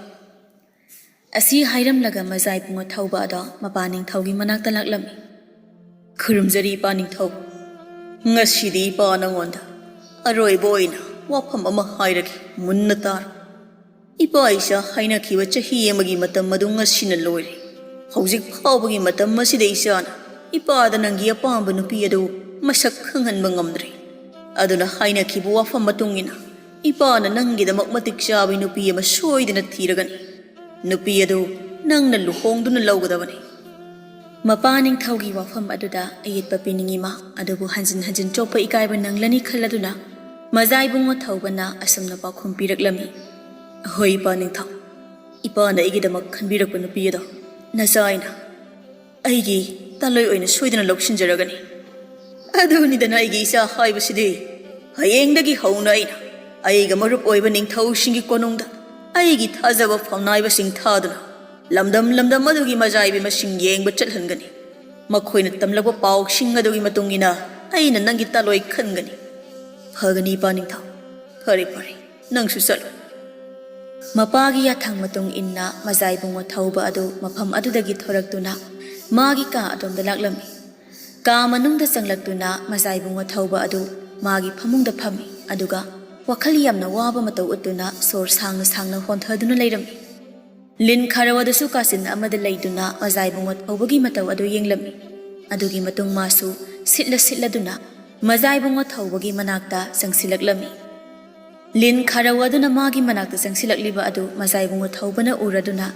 ꯑꯁꯤ ꯍꯥꯏꯔꯝꯂꯒ ꯃꯖꯥꯏꯕꯨꯡꯉꯣ ꯊꯧꯕ ꯑꯗꯣ ꯃꯄꯥ ꯅꯤꯡꯊꯧꯒꯤ ꯃꯅꯥꯛꯇ ꯂꯥꯛꯂꯝꯃꯤ꯫ ꯈꯨꯔꯨꯝꯖꯔꯤ ꯏꯄꯥ ꯅꯤꯡꯊꯧ, ꯉꯁꯤꯗꯤ ꯏꯄꯥ ꯅꯉꯣꯟꯗ ꯑꯔꯣꯏꯕ ꯑꯣꯏꯅ ꯋꯥꯐꯝ ꯑꯃ ꯍꯥꯏꯔꯒꯦ, ꯃꯨꯟꯅ ꯇꯥꯔꯣ꯫ ꯏꯄꯥ ꯏꯆꯥ ꯍꯥꯏꯅꯈꯤꯕ ꯆꯍꯤ ꯑꯃꯒꯤ ꯃꯇꯝ ꯑꯗꯨ ꯉꯁꯤꯅ ꯂꯣꯏꯔꯦ꯫ ꯍꯧꯖꯤꯛ ꯐꯥꯎꯕꯒꯤ ꯃꯇꯝ ꯑꯁꯤꯗ ꯏꯆꯥꯅ ꯏꯄꯥꯗ ꯅꯪꯒꯤ ꯑꯄꯥꯝꯕ ꯅꯨꯄꯤ ꯑꯗꯨ ꯃꯁꯛ ꯈꯪꯍꯟꯕ ꯉꯝꯗ꯭ꯔꯦ꯫ ꯑꯗꯨꯅ ꯍꯥꯏꯅꯈꯤꯕ ꯋꯥꯐꯝ ꯃꯇꯨꯡ ꯏꯟꯅ ꯏꯄꯥꯅ ꯅꯪꯒꯤꯗꯃꯛ ꯃꯇꯤꯛ ꯆꯥꯕ ꯅꯨꯄꯤ ꯑꯃ ꯁꯣꯏꯗꯅ ꯊꯤꯔꯒꯅꯤ꯫ ꯅꯨꯄꯤ ꯑꯗꯨ ꯅꯪꯅ ꯂꯨꯍꯣꯡꯗꯨꯅ ꯂꯧꯒꯗꯕꯅꯤ꯫ ꯃꯄꯥ ꯅꯤꯡꯊꯧꯒꯤ ꯋꯥꯐꯝ ꯑꯗꯨꯗ ꯑꯌꯦꯠꯄ ꯄꯤꯅꯤꯡꯉꯤ ꯃꯥ, ꯑꯗꯨꯕꯨ ꯍꯟꯖꯤꯟ ꯍꯟꯖꯤꯟ ꯆꯣꯛꯄ ꯏꯀꯥꯏꯕ ꯅꯪꯂꯅꯤ ꯈꯜꯂꯗꯨꯅ ꯃꯖꯥꯏꯕꯨꯡꯉꯣ ꯊꯧꯕꯅ ꯑꯁꯨꯝꯅ ꯄꯥꯎꯈꯨꯝ ꯄꯤꯔꯛꯂꯝꯃꯤ꯫ ꯍꯣꯏ ꯏꯄꯥ ꯅꯤꯡꯊꯧ, ꯏꯄꯥꯅ ꯑꯩꯒꯤꯗꯃꯛ ꯈꯟꯕꯤꯔꯛꯄ ꯅꯨꯄꯤ ꯑꯗꯣ ꯅꯆꯥ ꯑꯩꯅ ꯑꯩꯒꯤ ꯇꯥꯂꯣꯏ ꯑꯣꯏꯅ ꯁꯣꯏꯗꯅ ꯂꯧꯁꯤꯟꯖꯔꯒꯅꯤ꯫ ꯑꯗꯨꯅꯤꯗꯅ ꯑꯩꯒꯤ ꯏꯆꯥ ꯍꯥꯏꯕꯁꯤꯗꯤ ꯍꯌꯦꯡꯗꯒꯤ ꯍꯧꯅ ꯑꯩꯒ ꯃꯔꯨꯞ ꯑꯣꯏꯕ ꯅꯤꯡꯊꯧꯁꯤꯡꯒꯤ ꯀꯣꯅꯨꯡꯗ ꯑꯩꯒꯤ ꯊꯥꯖꯕ ꯐꯝꯅꯥꯏꯕꯁꯤꯡ ꯊꯥꯗꯨꯅ ꯂꯝꯗꯝ ꯂꯝꯗꯝ ꯑꯗꯨꯒꯤ ꯃꯖꯥꯏꯕꯤ ꯃꯁꯤꯡ ꯌꯦꯡꯕ ꯆꯠꯍꯟꯒꯅꯤ꯫ ꯃꯈꯣꯏꯅ ꯇꯝꯂꯛꯄ ꯄꯥꯎꯁꯤꯡ ꯑꯗꯨꯒꯤ ꯃꯇꯨꯡ ꯏꯟꯅ ꯑꯩꯅ ꯅꯪꯒꯤ ꯇꯥꯂꯣꯏ ꯈꯟꯒꯅꯤ꯫ ꯐꯒꯅꯤ ꯏꯄꯥꯅꯤꯡꯊꯧ ꯐꯔꯦ ꯐꯔꯦ ꯅꯪꯁꯨ ꯆꯠꯂꯣ ꯃꯄꯥꯒꯤ ꯌꯥꯊꯪ ꯃꯇꯨꯡ ꯏꯟꯅ ꯃꯖꯥꯏꯕꯨꯡꯉꯣ ꯊꯧꯕ ꯑꯗꯨ ꯃꯐꯝ ꯑꯗꯨꯗꯒꯤ ꯊꯣꯔꯛꯇꯨꯅ ꯃꯥꯒꯤ ꯀꯥ ꯑꯗꯣꯝꯗ ꯂꯥꯛꯂꯝꯃꯤ ꯀꯥ ꯃꯅꯨꯡꯗ ꯆꯪꯂꯛꯇꯨꯅ ꯃꯖꯥꯏꯕꯨꯡꯉꯣ ꯊꯧꯕ ꯑꯗꯨ ꯃꯥꯒꯤ ꯐꯃꯨꯡꯗ ꯐꯝꯃꯤ ꯑꯗꯨꯒ ꯋꯥꯈꯜ ꯌꯥꯝꯅ ꯋꯥꯕ ꯃꯇꯧ ꯎꯠꯇꯨꯅ ꯁꯣꯔ ꯁꯥꯡꯅ ꯁꯥꯡꯅ ꯍꯣꯟꯊꯗꯨꯅ ꯂꯩꯔꯝꯃꯤ ꯂꯤꯟ ꯈꯥꯔꯧ ꯑꯗꯨꯁꯨ ꯀꯥꯆꯤꯟ ꯑꯃꯗ ꯂꯩꯗꯨꯅ ꯃꯖꯥꯏꯕꯨꯡꯉꯣ ꯊꯧꯕꯒꯤ ꯃꯇꯧ ꯑꯗꯨ ꯌꯦꯡꯂꯝꯃꯤ ꯑꯗꯨꯒꯤ ꯃꯇꯨꯡ ꯃꯥꯁꯨ ꯁꯤꯠꯂꯗꯨꯅ ꯃꯖꯥꯏꯕꯨꯡꯉꯣ ꯊꯧꯕꯒꯤ ꯃꯅꯥꯛꯇ ꯆꯪꯁꯤꯜꯂꯛꯂꯝꯃꯤ ꯂꯤꯟ ꯈꯥꯔꯧ ꯑꯗꯨꯅ ꯃꯥꯒꯤ ꯃꯅꯥꯛꯇ ꯆꯪꯁꯤꯜꯂꯛꯂꯤꯕ ꯑꯗꯨ ꯃꯖꯥꯏꯕꯨꯡꯉꯣ ꯊꯧꯕꯅ ꯎꯔꯗꯨꯅ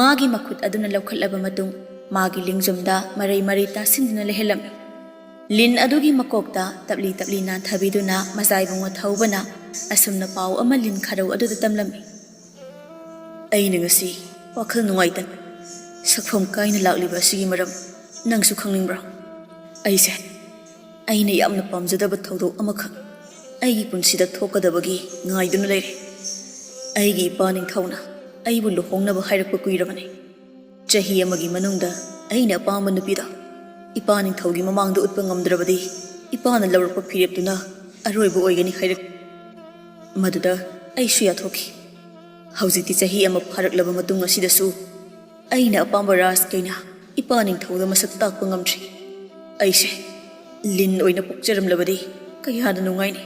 ꯃꯥꯒꯤ ꯃꯈꯨꯠ ꯑꯗꯨꯅ ꯂꯧꯈꯠꯂꯕ ꯃꯇꯨꯡ ꯃꯥꯒꯤ ꯂꯤꯡꯖꯨꯝꯗ ꯃꯔꯩ ꯇꯥꯁꯤꯟꯗꯨꯅ ꯂꯩꯍꯜꯂꯝꯃꯤ ꯂꯤꯟ ꯑꯗꯨꯒꯤ ꯃꯀꯣꯛꯇ ꯇꯞꯂꯤ ꯇꯞꯂꯤ ꯅꯥꯟꯊꯕꯤꯗꯨꯅ ꯃꯖꯥꯏꯕꯨꯡꯉꯣ ꯊꯧꯕꯅ ꯑꯁꯨꯝꯅ ꯄꯥꯎ ꯑꯃ ꯂꯤꯟ ꯈꯥꯔꯧ ꯑꯗꯨꯗ ꯇꯝꯂꯝꯃꯤ ꯑꯩꯅ ꯉꯁꯤ ꯋꯥꯈꯜ ꯅꯨꯡꯉꯥꯏꯇꯅ ꯁꯛꯐꯝ ꯀꯥꯏꯅ ꯂꯥꯛꯂꯤꯕ ꯑꯁꯤꯒꯤ ꯃꯔꯝ ꯅꯪꯁꯨ ꯈꯪꯅꯤꯡꯕ꯭ꯔꯥ ꯑꯩꯁꯦ ꯑꯩꯅ ꯌꯥꯝꯅ ꯄꯥꯝꯖꯗꯕ ꯊꯧꯗꯣꯛ ꯑꯃꯈꯛ ꯑꯩꯒꯤ ꯄꯨꯟꯁꯤꯗ ꯊꯣꯛꯀꯗꯕꯒꯤ ꯉꯥꯏꯗꯨꯅ ꯂꯩꯔꯦ ꯑꯩꯒꯤ ꯏꯄꯥꯅꯤꯡꯊꯧꯅ ꯑꯩꯕꯨ ꯂꯨꯍꯣꯡꯅꯕ ꯍꯥꯏꯔꯛꯄ ꯀꯨꯏꯔꯕꯅꯤ ꯆꯍꯤ ꯑꯃꯒꯤ ꯃꯅꯨꯡꯗ ꯑꯩꯅ ꯑꯄꯥꯝꯕ ꯅꯨꯄꯤꯗ ꯏꯄꯥꯅꯤꯡꯊꯧꯒꯤ ꯃꯃꯥꯡꯗ ꯎꯠꯄ ꯉꯝꯗ꯭ꯔꯕꯗꯤ ꯏꯄꯥꯅ ꯂꯧꯔꯛꯄ ꯐꯤꯔꯦꯞꯇꯨꯅ ꯑꯔꯣꯏꯕ ꯑꯣꯏꯒꯅꯤ ꯍꯥꯏꯔꯛ ꯃꯗꯨꯗ ꯑꯩꯁꯨ ꯌꯥꯊꯣꯛꯈꯤ ꯍꯧꯖꯤꯛꯇꯤ ꯆꯍꯤ ꯑꯃ ꯐꯥꯔꯛꯂꯕ ꯃꯇꯨꯡ ꯑꯁꯤꯗꯁꯨ ꯑꯩꯅ ꯑꯄꯥꯝꯕ ꯔꯥꯖꯀꯩꯅ ꯏꯄꯥꯅꯤꯡꯊꯧꯗ ꯃꯁꯛ ꯇꯥꯛꯄ ꯉꯝꯗ꯭ꯔꯤ ꯑꯩꯁꯦ ꯂꯤꯟ ꯑꯣꯏꯅ ꯄꯣꯛꯆꯔꯝꯂꯕꯗꯤ ꯀꯌꯥꯗ ꯅꯨꯡꯉꯥꯏꯅꯤ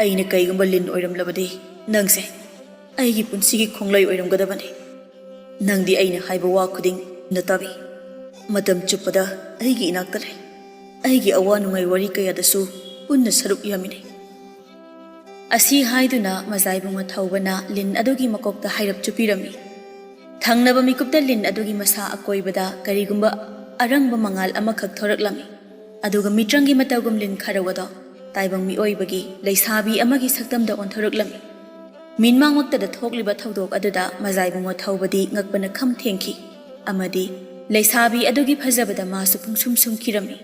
ꯑꯩꯅ ꯀꯩꯒꯨꯝꯕ ꯂꯤꯟ ꯑꯣꯏꯔꯝꯂꯕꯗꯤ ꯅꯪꯁꯦ ꯑꯩꯒꯤ ꯄꯨꯟꯁꯤꯒꯤ ꯈꯣꯡꯂꯩ ꯑꯣꯏꯔꯝꯒꯗꯕꯅꯤ ꯅꯪꯗꯤ ꯑꯩꯅ ꯍꯥꯏꯕ ꯋꯥ ꯈꯨꯗꯤꯡ ꯇꯥꯕꯤ ꯃꯇꯝ ꯆꯨꯞꯄꯗ ꯑꯩꯒꯤ ꯏꯅꯥꯛꯇ ꯂꯩ ꯑꯩꯒꯤ ꯑꯋꯥ ꯅꯨꯡꯉꯥꯏ ꯋꯥꯔꯤ ꯀꯌꯥꯗꯁꯨ ꯄꯨꯟꯅ ꯁꯔꯨꯛ ꯌꯥꯃꯤꯟꯅꯩ ꯑꯁꯤ ꯍꯥꯏꯗꯨꯅ ꯃꯖꯥꯏꯕꯨꯡꯉꯣ ꯊꯧꯕꯅ ꯂꯤꯟ ꯑꯗꯨꯒꯤ ꯃꯀꯣꯛꯇ ꯍꯥꯏꯔꯞ ꯆꯨꯞꯄꯤꯔꯝꯃꯤ ꯊꯪꯅꯕ ꯃꯤꯀꯨꯞꯇ ꯂꯤꯟ ꯑꯗꯨꯒꯤ ꯃꯁꯥ ꯑꯀꯣꯏꯕꯗ ꯀꯔꯤꯒꯨꯝꯕ ꯑꯔꯪꯕ ꯃꯉꯥꯜ ꯑꯃꯈꯛ ꯊꯣꯔꯛꯂꯝꯃꯤ ꯑꯗꯨꯒ ꯃꯤꯇ꯭ꯔꯪꯒꯤ ꯃꯇꯧꯒꯨꯝ ꯂꯤꯟ ꯈꯥꯔꯧ ꯑꯗꯣ ꯇꯥꯏꯕꯪ ꯃꯤꯑꯣꯏꯕꯒꯤ ꯂꯩꯁꯥꯕꯤ ꯑꯃꯒꯤ ꯁꯛꯇꯝꯗ ꯑꯣꯟꯊꯣꯔꯛꯂꯝꯃꯤ ꯃꯤꯠꯃꯥꯡꯃꯛꯇꯗ ꯊꯣꯛꯂꯤꯕ ꯊꯧꯗꯣꯛ ꯑꯗꯨꯗ ꯃꯖꯥꯏꯕꯨꯡꯉꯣ ꯊꯧꯕꯗꯤ ꯉꯛꯄꯅ ꯈꯝ ꯊꯦꯡꯈꯤ ꯑꯃꯗꯤ ꯂꯩꯁꯥꯕꯤ ꯑꯗꯨꯒꯤ ꯐꯖꯕꯗ ꯃꯥꯁꯨ ꯄꯨꯡꯁꯨꯝ ꯁꯨꯝꯈꯤꯔꯝꯃꯤ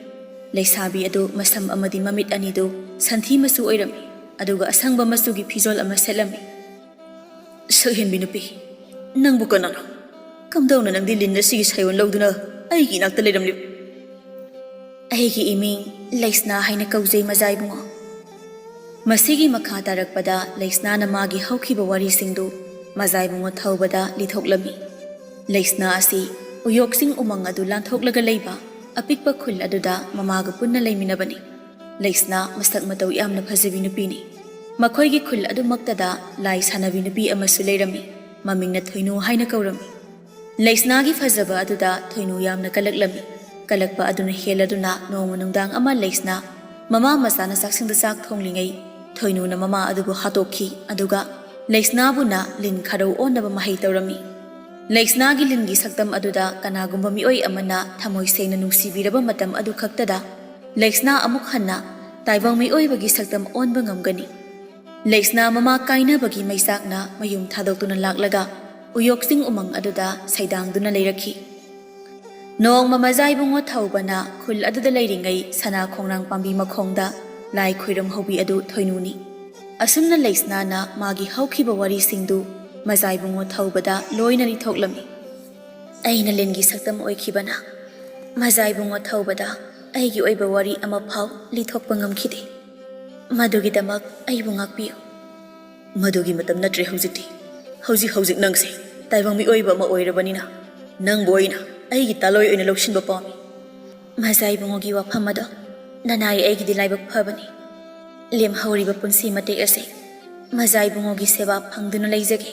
ꯂꯩꯁꯥꯕꯤ ꯑꯗꯨ ꯃꯁꯝ ꯑꯃꯗꯤ ꯃꯃꯤꯠ ꯑꯅꯤꯗꯨ ꯁꯟꯊꯤ ꯃꯆꯨ ꯑꯣꯏꯔꯝꯃꯤ ꯑꯗꯨꯒ ꯑꯁꯪꯕ ꯃꯆꯨꯒꯤ ꯐꯤꯖꯣꯜ ꯑꯃ ꯁꯦꯠꯂꯝꯃꯤ ꯁꯛꯍꯦꯟꯕꯤ ꯅꯨꯄꯤ ꯅꯪꯕꯨ ꯀꯅꯥꯅꯣ ꯀꯝꯗꯧꯅ ꯅꯪꯗꯤ ꯂꯤꯟ ꯑꯁꯤꯒꯤ ꯁꯥꯌꯣꯟ ꯂꯧꯗꯨꯅ ꯑꯩꯒꯤ ꯏꯅꯥꯛꯇ ꯂꯩꯔꯝꯂꯤꯕ ꯑꯩꯒꯤ ꯏꯃꯤꯡ ꯂꯩꯁꯅꯥ ꯍꯥꯏꯅ ꯀꯧꯖꯩ ꯃꯖꯥꯏꯕꯨꯡꯉꯣ ꯃꯁꯤꯒꯤ ꯃꯈꯥ ꯇꯥꯔꯛꯄꯗ ꯂꯩꯁꯅꯥꯅ ꯃꯥꯒꯤ ꯍꯧꯈꯤꯕ ꯋꯥꯔꯤꯁꯤꯡꯗꯨ ꯃꯖꯥꯏꯕꯨꯡꯉꯣ ꯊꯧꯕꯗ ꯂꯤꯊꯣꯛꯂꯝꯃꯤ ꯂꯩꯁꯅꯥ ꯑꯁꯤ ꯎꯌꯣꯛꯁꯤꯡ ꯎꯃꯪ ꯑꯗꯨ ꯂꯥꯟꯊꯣꯛꯂꯒ ꯂꯩꯕ ꯑꯄꯤꯛꯄ ꯈꯨꯜ ꯑꯗꯨꯗ ꯃꯃꯥꯒ ꯄꯨꯟꯅ ꯂꯩꯃꯤꯟꯅꯕꯅꯤ ꯂꯩꯁꯅꯥ ꯃꯁꯛ ꯃꯇꯧ ꯌꯥꯝꯅ ꯐꯖꯕꯤ ꯅꯨꯄꯤꯅꯤ ꯃꯈꯣꯏꯒꯤ ꯈꯨꯜ ꯑꯗꯨꯃꯛꯇꯗ ꯂꯥꯏ ꯁꯥꯟꯅꯕꯤ ꯅꯨꯄꯤ ꯑꯃꯁꯨ ꯂꯩꯔꯝꯃꯤ ꯃꯃꯤꯡꯅ ꯊꯣꯏꯅꯨ ꯍꯥꯏꯅ ꯀꯧꯔꯝꯃꯤ ꯂꯩꯁꯅꯥꯒꯤ ꯐꯖꯕ ꯑꯗꯨꯗ ꯊꯣꯏꯅꯨ ꯌꯥꯝꯅ ꯀꯜꯂꯛꯂꯝꯃꯤ ꯀꯜꯂꯛꯄ ꯑꯗꯨꯅ ꯍꯦꯜꯂꯗꯨꯅ ꯅꯣꯡꯃ ꯅꯨꯡꯗꯥꯡ ꯑꯃ ꯂꯩꯁꯅꯥ ꯃꯃꯥ ꯃꯆꯥꯅ ꯆꯥꯛꯁꯪꯗ ꯆꯥꯛ ꯊꯣꯡꯂꯤꯉꯩ ꯊꯣꯏꯅꯨꯅ ꯃꯃꯥ ꯑꯗꯨꯕꯨ ꯍꯥꯠꯇꯣꯛꯈꯤ ꯑꯗꯨꯒ ꯂꯩꯁꯅꯥꯕꯨꯅ ꯂꯤꯟ ꯈꯥꯔꯧ ꯑꯣꯟꯅꯕ ꯃꯍꯩ ꯇꯧꯔꯝꯃꯤ ꯂꯩꯁꯅꯥꯒꯤ ꯂꯤꯟꯒꯤ ꯁꯛꯇꯝ ꯑꯗꯨꯗ ꯀꯅꯥꯒꯨꯝꯕ ꯃꯤꯑꯣꯏ ꯑꯃꯅ ꯊꯃꯣꯏ ꯁꯦꯡꯅ ꯅꯨꯡꯁꯤꯕꯤꯔꯕ ꯃꯇꯝ ꯑꯗꯨ ꯈꯛꯇꯗ ꯂꯩꯁꯅꯥ ꯑꯃꯨꯛ ꯍꯟꯅ ꯇꯥꯏꯕꯪ ꯃꯤꯑꯣꯏꯕꯒꯤ ꯁꯛꯇꯝ ꯑꯣꯟꯕ ꯉꯝꯒꯅꯤ ꯂꯩꯁꯅꯥ ꯃꯃꯥ ꯀꯥꯏꯅꯕꯒꯤ ꯃꯩꯆꯥꯛꯅ ꯃꯌꯨꯝ ꯊꯥꯗꯣꯛꯇꯨꯅ ꯂꯥꯛꯂꯒ ꯎꯌꯣꯛꯁꯤꯡ ꯎꯃꯪ ꯑꯗꯨꯗ ꯁꯩꯗꯥꯡꯗꯨꯅ ꯂꯩꯔꯛꯈꯤ ꯅꯣꯡꯃ ꯃꯖꯥꯏꯕꯨꯡꯉꯣ ꯊꯧꯕꯅ ꯈꯨꯜ ꯑꯗꯨꯗ ꯂꯩꯔꯤꯉꯩ ꯁꯅꯥ ꯈꯣꯡꯅꯥꯡ ꯄꯥꯝꯕꯤ ꯃꯈꯣꯡꯗ ꯂꯥꯏ ꯈꯣꯏꯔꯝꯍꯧꯕꯤ ꯑꯗꯨ ꯊꯣꯏꯅꯨꯅꯤ ꯑꯁꯨꯝꯅ ꯂꯩꯁꯅꯥꯅ ꯃꯥꯒꯤ ꯍꯧꯈꯤꯕ ꯋꯥꯔꯤꯁꯤꯡꯗꯨ ꯃꯖꯥꯏꯕꯨꯡꯉꯣ ꯊꯧꯕꯗ ꯂꯣꯏꯅ ꯂꯤꯊꯣꯛꯂꯝꯃꯤ ꯑꯩꯅ ꯂꯤꯟꯒꯤ ꯁꯛꯇꯝ ꯑꯣꯏꯈꯤꯕꯅ ꯃꯖꯥꯏꯕꯨꯡꯉꯣ ꯊꯧꯕꯗ ꯑꯩꯒꯤ ꯑꯣꯏꯕ ꯋꯥꯔꯤ ꯑꯃꯐꯥꯎ ꯂꯤꯊꯣꯛꯄ ꯉꯝꯈꯤꯗꯦ ꯃꯗꯨꯒꯤꯗꯃꯛ ꯑꯩꯕꯨ ꯉꯥꯛꯄꯤꯌꯨ ꯃꯗꯨꯒꯤ ꯃꯇꯝ ꯅꯠꯇ꯭ꯔꯦ ꯍꯧꯖꯤꯛꯇꯤ ꯍꯧꯖꯤꯛ ꯅꯪꯁꯦ ꯇꯥꯏꯕꯪ ꯃꯤꯑꯣꯏꯕ ꯑꯃ ꯑꯣꯏꯔꯕꯅꯤꯅ ꯅꯪꯕꯨ ꯑꯩꯅ ꯑꯩꯒꯤ ꯇꯥꯂꯣꯏ ꯑꯣꯏꯅ ꯂꯧꯁꯤꯟꯕ ꯄꯥꯝꯃꯤ ꯃꯖꯥꯏꯕꯨꯡꯉꯣꯒꯤ ꯋꯥꯐꯝ ꯑꯗꯣ ꯅꯅꯥꯏ ꯑꯩꯒꯤꯗꯤ ꯂꯥꯏꯕꯛ ꯐꯕꯅꯤ ꯂꯦꯝꯍꯧꯔꯤꯕ ꯄꯨꯟꯁꯤ ꯃꯇꯦꯛ ꯑꯁꯤ ꯃꯖꯥꯏꯕꯨꯡꯉꯣꯒꯤ ꯁꯦꯕꯥ ꯐꯪꯗꯨꯅ ꯂꯩꯖꯒꯦ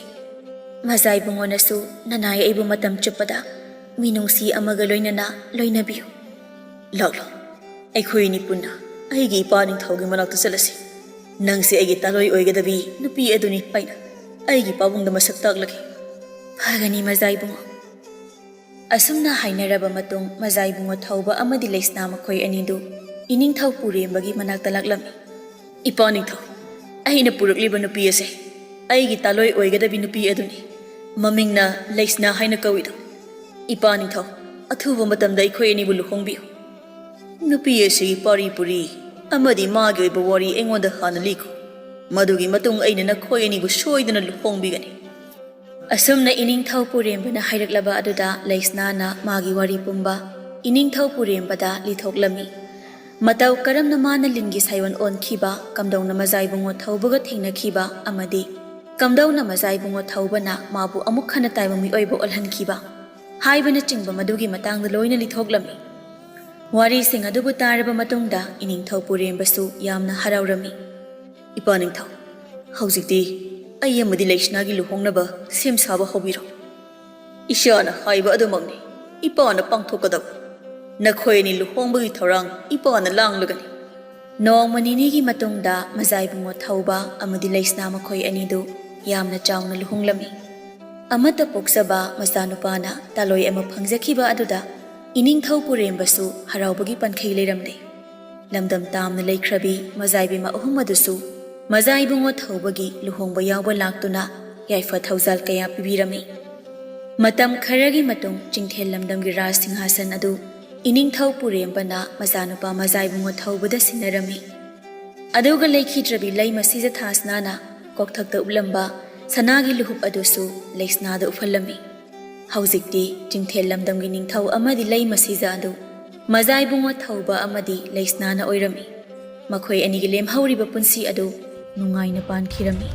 ꯃꯖꯥꯏꯕꯨꯡꯉꯣꯅꯁꯨ ꯅꯅꯥꯏ ꯑꯩꯕꯨ ꯃꯇꯝ ꯆꯨꯞꯄꯗ ꯃꯤꯅꯨꯡꯁꯤ ꯑꯃꯒ ꯂꯣꯏꯅꯅ ꯂꯣꯏꯅꯕꯤꯌꯨ ꯂꯥꯛꯂꯣ ꯑꯩꯈꯣꯏꯅꯤ ꯄꯨꯟꯅ ꯑꯩꯒꯤ ꯏꯄꯥꯅꯤꯡꯊꯧꯒꯤ ꯃꯅꯥꯛꯇ ꯆꯠꯂꯁꯤ ꯅꯪꯁꯦ ꯑꯩꯒꯤ ꯇꯥꯂꯣꯏ ꯑꯣꯏꯒꯗꯕꯤ ꯅꯨꯄꯤ ꯑꯗꯨꯅꯤ ꯑꯩꯅ ꯑꯩꯒꯤ ꯄꯥꯕꯨꯡꯗ ꯃꯁꯛ ꯇꯥꯛꯂꯒꯦ ꯐꯒꯅꯤ ꯃꯖꯥꯏꯕꯨꯡꯉꯣ ꯑꯁꯨꯝꯅ ꯍꯥꯏꯅꯔꯕ ꯃꯇꯨꯡ ꯃꯖꯥꯏꯕꯨꯡꯉꯣ ꯊꯧꯕ ꯑꯃꯗꯤ ꯂꯩꯁꯅꯥ ꯃꯈꯣꯏ ꯑꯅꯤꯗꯨ ꯏꯅꯤꯡꯊꯧ ꯄꯨꯔꯦꯝꯕꯒꯤ ꯃꯅꯥꯛꯇ ꯂꯥꯛꯂꯝꯃꯤ ꯏꯄꯥꯅꯤꯡꯊꯧ ꯑꯩꯅ ꯄꯨꯔꯛꯂꯤꯕ ꯅꯨꯄꯤ ꯑꯁꯦ ꯑꯩꯒꯤ ꯇꯥꯂꯣꯏ ꯑꯣꯏꯒꯗꯕꯤ ꯅꯨꯄꯤ ꯑꯗꯨꯅꯤ ꯃꯃꯤꯡꯅ ꯂꯩꯁꯅꯥ ꯍꯥꯏꯅ ꯀꯧꯏꯗꯣ ꯏꯄꯥꯅꯤꯡꯊꯧ ꯑꯊꯨꯕ ꯃꯇꯝꯗ ꯑꯩꯈꯣꯏ ꯑꯅꯤꯕꯨ ꯂꯨꯍꯣꯡꯕꯤꯌꯨ ꯅꯨꯄꯤ ꯑꯁꯤꯒꯤ ꯄꯥꯔꯤ ꯄꯨꯔꯤ ꯑꯃꯗꯤ ꯃꯥꯒꯤ ꯑꯣꯏꯕ ꯋꯥꯔꯤ ꯑꯩꯉꯣꯟꯗ ꯍꯥꯟꯅ ꯂꯤꯈꯣ ꯃꯗꯨꯒꯤ ꯃꯇꯨꯡ ꯑꯩꯅ ꯅꯈꯣꯏ ꯑꯅꯤꯕꯨ ꯁꯣꯏꯗꯅ ꯂꯨꯍꯣꯡꯕꯤꯒꯅꯤ ꯑꯁꯨꯝꯅ ꯏꯅꯤꯡꯊꯧ ꯄꯨꯔꯦꯝꯕꯅ ꯍꯥꯏꯔꯛꯂꯕ ꯑꯗꯨꯗ ꯂꯩꯁꯅꯥꯅ ꯃꯥꯒꯤ ꯋꯥꯔꯤ ꯄꯨꯝꯕ ꯏꯅꯤꯡꯊꯧ ꯄꯨꯔꯦꯝꯕꯗ ꯂꯤꯊꯣꯛꯂꯝꯃꯤ ꯃꯇꯧ ꯀꯔꯝꯅ ꯃꯥꯅ ꯂꯤꯟꯒꯤ ꯁꯥꯏꯑꯣꯟ ꯑꯣꯟꯈꯤꯕ, ꯀꯝꯗꯧꯅ ꯃꯖꯥꯏꯕꯨꯡꯉꯣ ꯊꯧꯕꯒ ꯊꯦꯡꯅꯈꯤꯕ ꯑꯃꯗꯤ ꯀꯝꯗꯧꯅ ꯃꯖꯥꯏꯕꯨꯡꯉꯣ ꯊꯧꯕꯅ ꯃꯥꯕꯨ ꯑꯃꯨꯛ ꯍꯟꯅ ꯇꯥꯏꯕꯪ ꯃꯤꯑꯣꯏꯕ ꯑꯣꯜꯍꯟꯈꯤꯕ ꯍꯥꯏꯕꯅꯆꯤꯡꯕ ꯃꯗꯨꯒꯤ ꯃꯇꯥꯡꯗ ꯂꯣꯏꯅ ꯂꯤꯊꯣꯛꯂꯝꯃꯤ꯫ ꯋꯥꯔꯤꯁꯤꯡ ꯑꯗꯨꯕꯨ ꯇꯥꯔꯕ ꯃꯇꯨꯡꯗ ꯏꯅꯤꯡꯊꯧ ꯄꯨꯔꯦꯝꯕꯁꯨ ꯌꯥꯝꯅ ꯍꯔꯥꯎꯔꯝꯃꯤ꯫ ꯏꯄꯥ ꯅꯤꯡꯊꯧ, ꯍꯧꯖꯤꯛꯇꯤ ꯑꯩ ꯑꯃꯗꯤ ꯂꯩꯁꯅꯥꯒꯤ ꯂꯨꯍꯣꯡꯅꯕ ꯁꯦꯝ ꯁꯥꯕ ꯍꯧꯕꯤꯔꯣ꯫ ꯏꯆꯥꯅ ꯍꯥꯏꯕ ꯑꯗꯨꯃꯛꯅꯤ ꯏꯄꯥꯅ ꯄꯥꯡꯊꯣꯛꯀꯗꯕ꯫ ꯅꯈꯣꯏ ꯑꯅꯤ ꯂꯨꯍꯣꯡꯕꯒꯤ ꯊꯧꯔꯥꯡ ꯏꯄꯥꯅ ꯂꯥꯡꯂꯒꯅꯤ꯫ ꯅꯣꯡꯃ ꯅꯤꯅꯤꯒꯤ ꯃꯇꯨꯡꯗ ꯃꯖꯥꯏꯕꯨꯡꯉꯣ ꯊꯧꯕ ꯑꯃꯗꯤ ꯂꯩꯁꯅꯥ ꯃꯈꯣꯏ ꯑꯅꯤꯗꯨ ꯌꯥꯝꯅ ꯆꯥꯎꯅ ꯂꯨꯍꯣꯡꯂꯝꯃꯤ꯫ ꯑꯃꯠꯇ ꯄꯣꯛꯆꯕ ꯃꯆꯥꯅꯨꯄꯥꯅ ꯇꯥꯂꯣꯏ ꯑꯃ ꯐꯪꯖꯈꯤꯕ ꯑꯗꯨꯗ ꯏꯅꯤꯡꯊꯧ ꯄꯨꯔꯦꯝꯕꯁꯨ ꯍꯔꯥꯎꯕꯒꯤ ꯄꯟꯈꯩ ꯂꯩꯔꯝꯗꯦ꯫ ꯂꯝꯗꯝ ꯇꯥꯝꯅ ꯂꯩꯈ꯭ꯔꯕꯤ ꯃꯖꯥꯏꯕꯦꯝꯃ ꯑꯍꯨꯝ ꯑꯗꯨꯁꯨ ꯃꯖꯥꯏꯕꯨꯡꯉꯣ ꯊꯧꯕꯒꯤ ꯂꯨꯍꯣꯡꯕ ꯌꯥꯎꯕ ꯂꯥꯛꯇꯨꯅ ꯌꯥꯏꯐ ꯊꯧꯖꯥꯜ ꯀꯌꯥ ꯄꯤꯕꯤꯔꯝꯃꯤ꯫ ꯃꯇꯝ ꯈꯔꯒꯤ ꯃꯇꯨꯡ ꯆꯤꯡꯊꯦꯜ ꯂꯝꯗꯝꯒꯤ ꯔꯥꯖ ꯁꯤꯡꯍꯥꯁꯟ ꯑꯗꯨ ꯏꯅꯤꯡꯊꯧ ꯄꯨꯔꯦꯝꯕꯅ ꯃꯆꯥꯅꯨꯄꯥ ꯃꯖꯥꯏꯕꯨꯡꯉꯣ ꯊꯧꯕꯗ ꯁꯤꯟꯅꯔꯝꯃꯤ꯫ ꯑꯗꯨꯒ ꯂꯩꯈꯤꯗ꯭ꯔꯕꯤ ꯂꯩꯃ ꯁꯤꯖꯊꯥꯁꯅꯥꯅ ꯀꯣꯛꯊꯛꯇ ꯎꯞꯂꯝꯕ ꯁꯅꯥꯒꯤ ꯂꯨꯍꯨꯞ ꯑꯗꯨꯁꯨ ꯂꯩꯁꯅꯥꯗ ꯎꯞꯍꯜꯂꯝꯃꯤ꯫ ꯍꯧꯖꯤꯛꯇꯤ ꯆꯤꯡꯊꯦꯜ ꯂꯝꯗꯝꯒꯤ ꯅꯤꯡꯊꯧ ꯑꯃꯗꯤ ꯂꯩꯃ ꯁꯤꯖ ꯑꯗꯨ ꯃꯖꯥꯏꯕꯨꯡꯉꯣ ꯊꯧꯕ ꯑꯃꯗꯤ ꯂꯩꯁꯅꯥꯅ ꯑꯣꯏꯔꯝꯃꯤ꯫ ꯃꯈꯣꯏ ꯑꯅꯤꯒꯤ ꯂꯦꯝꯍꯧꯔꯤꯕ ꯄꯨꯟꯁꯤ ꯑꯗꯨ ꯅꯨꯡꯉꯥꯏꯅ ꯄꯥꯟꯈꯤꯔꯝꯃꯤ꯫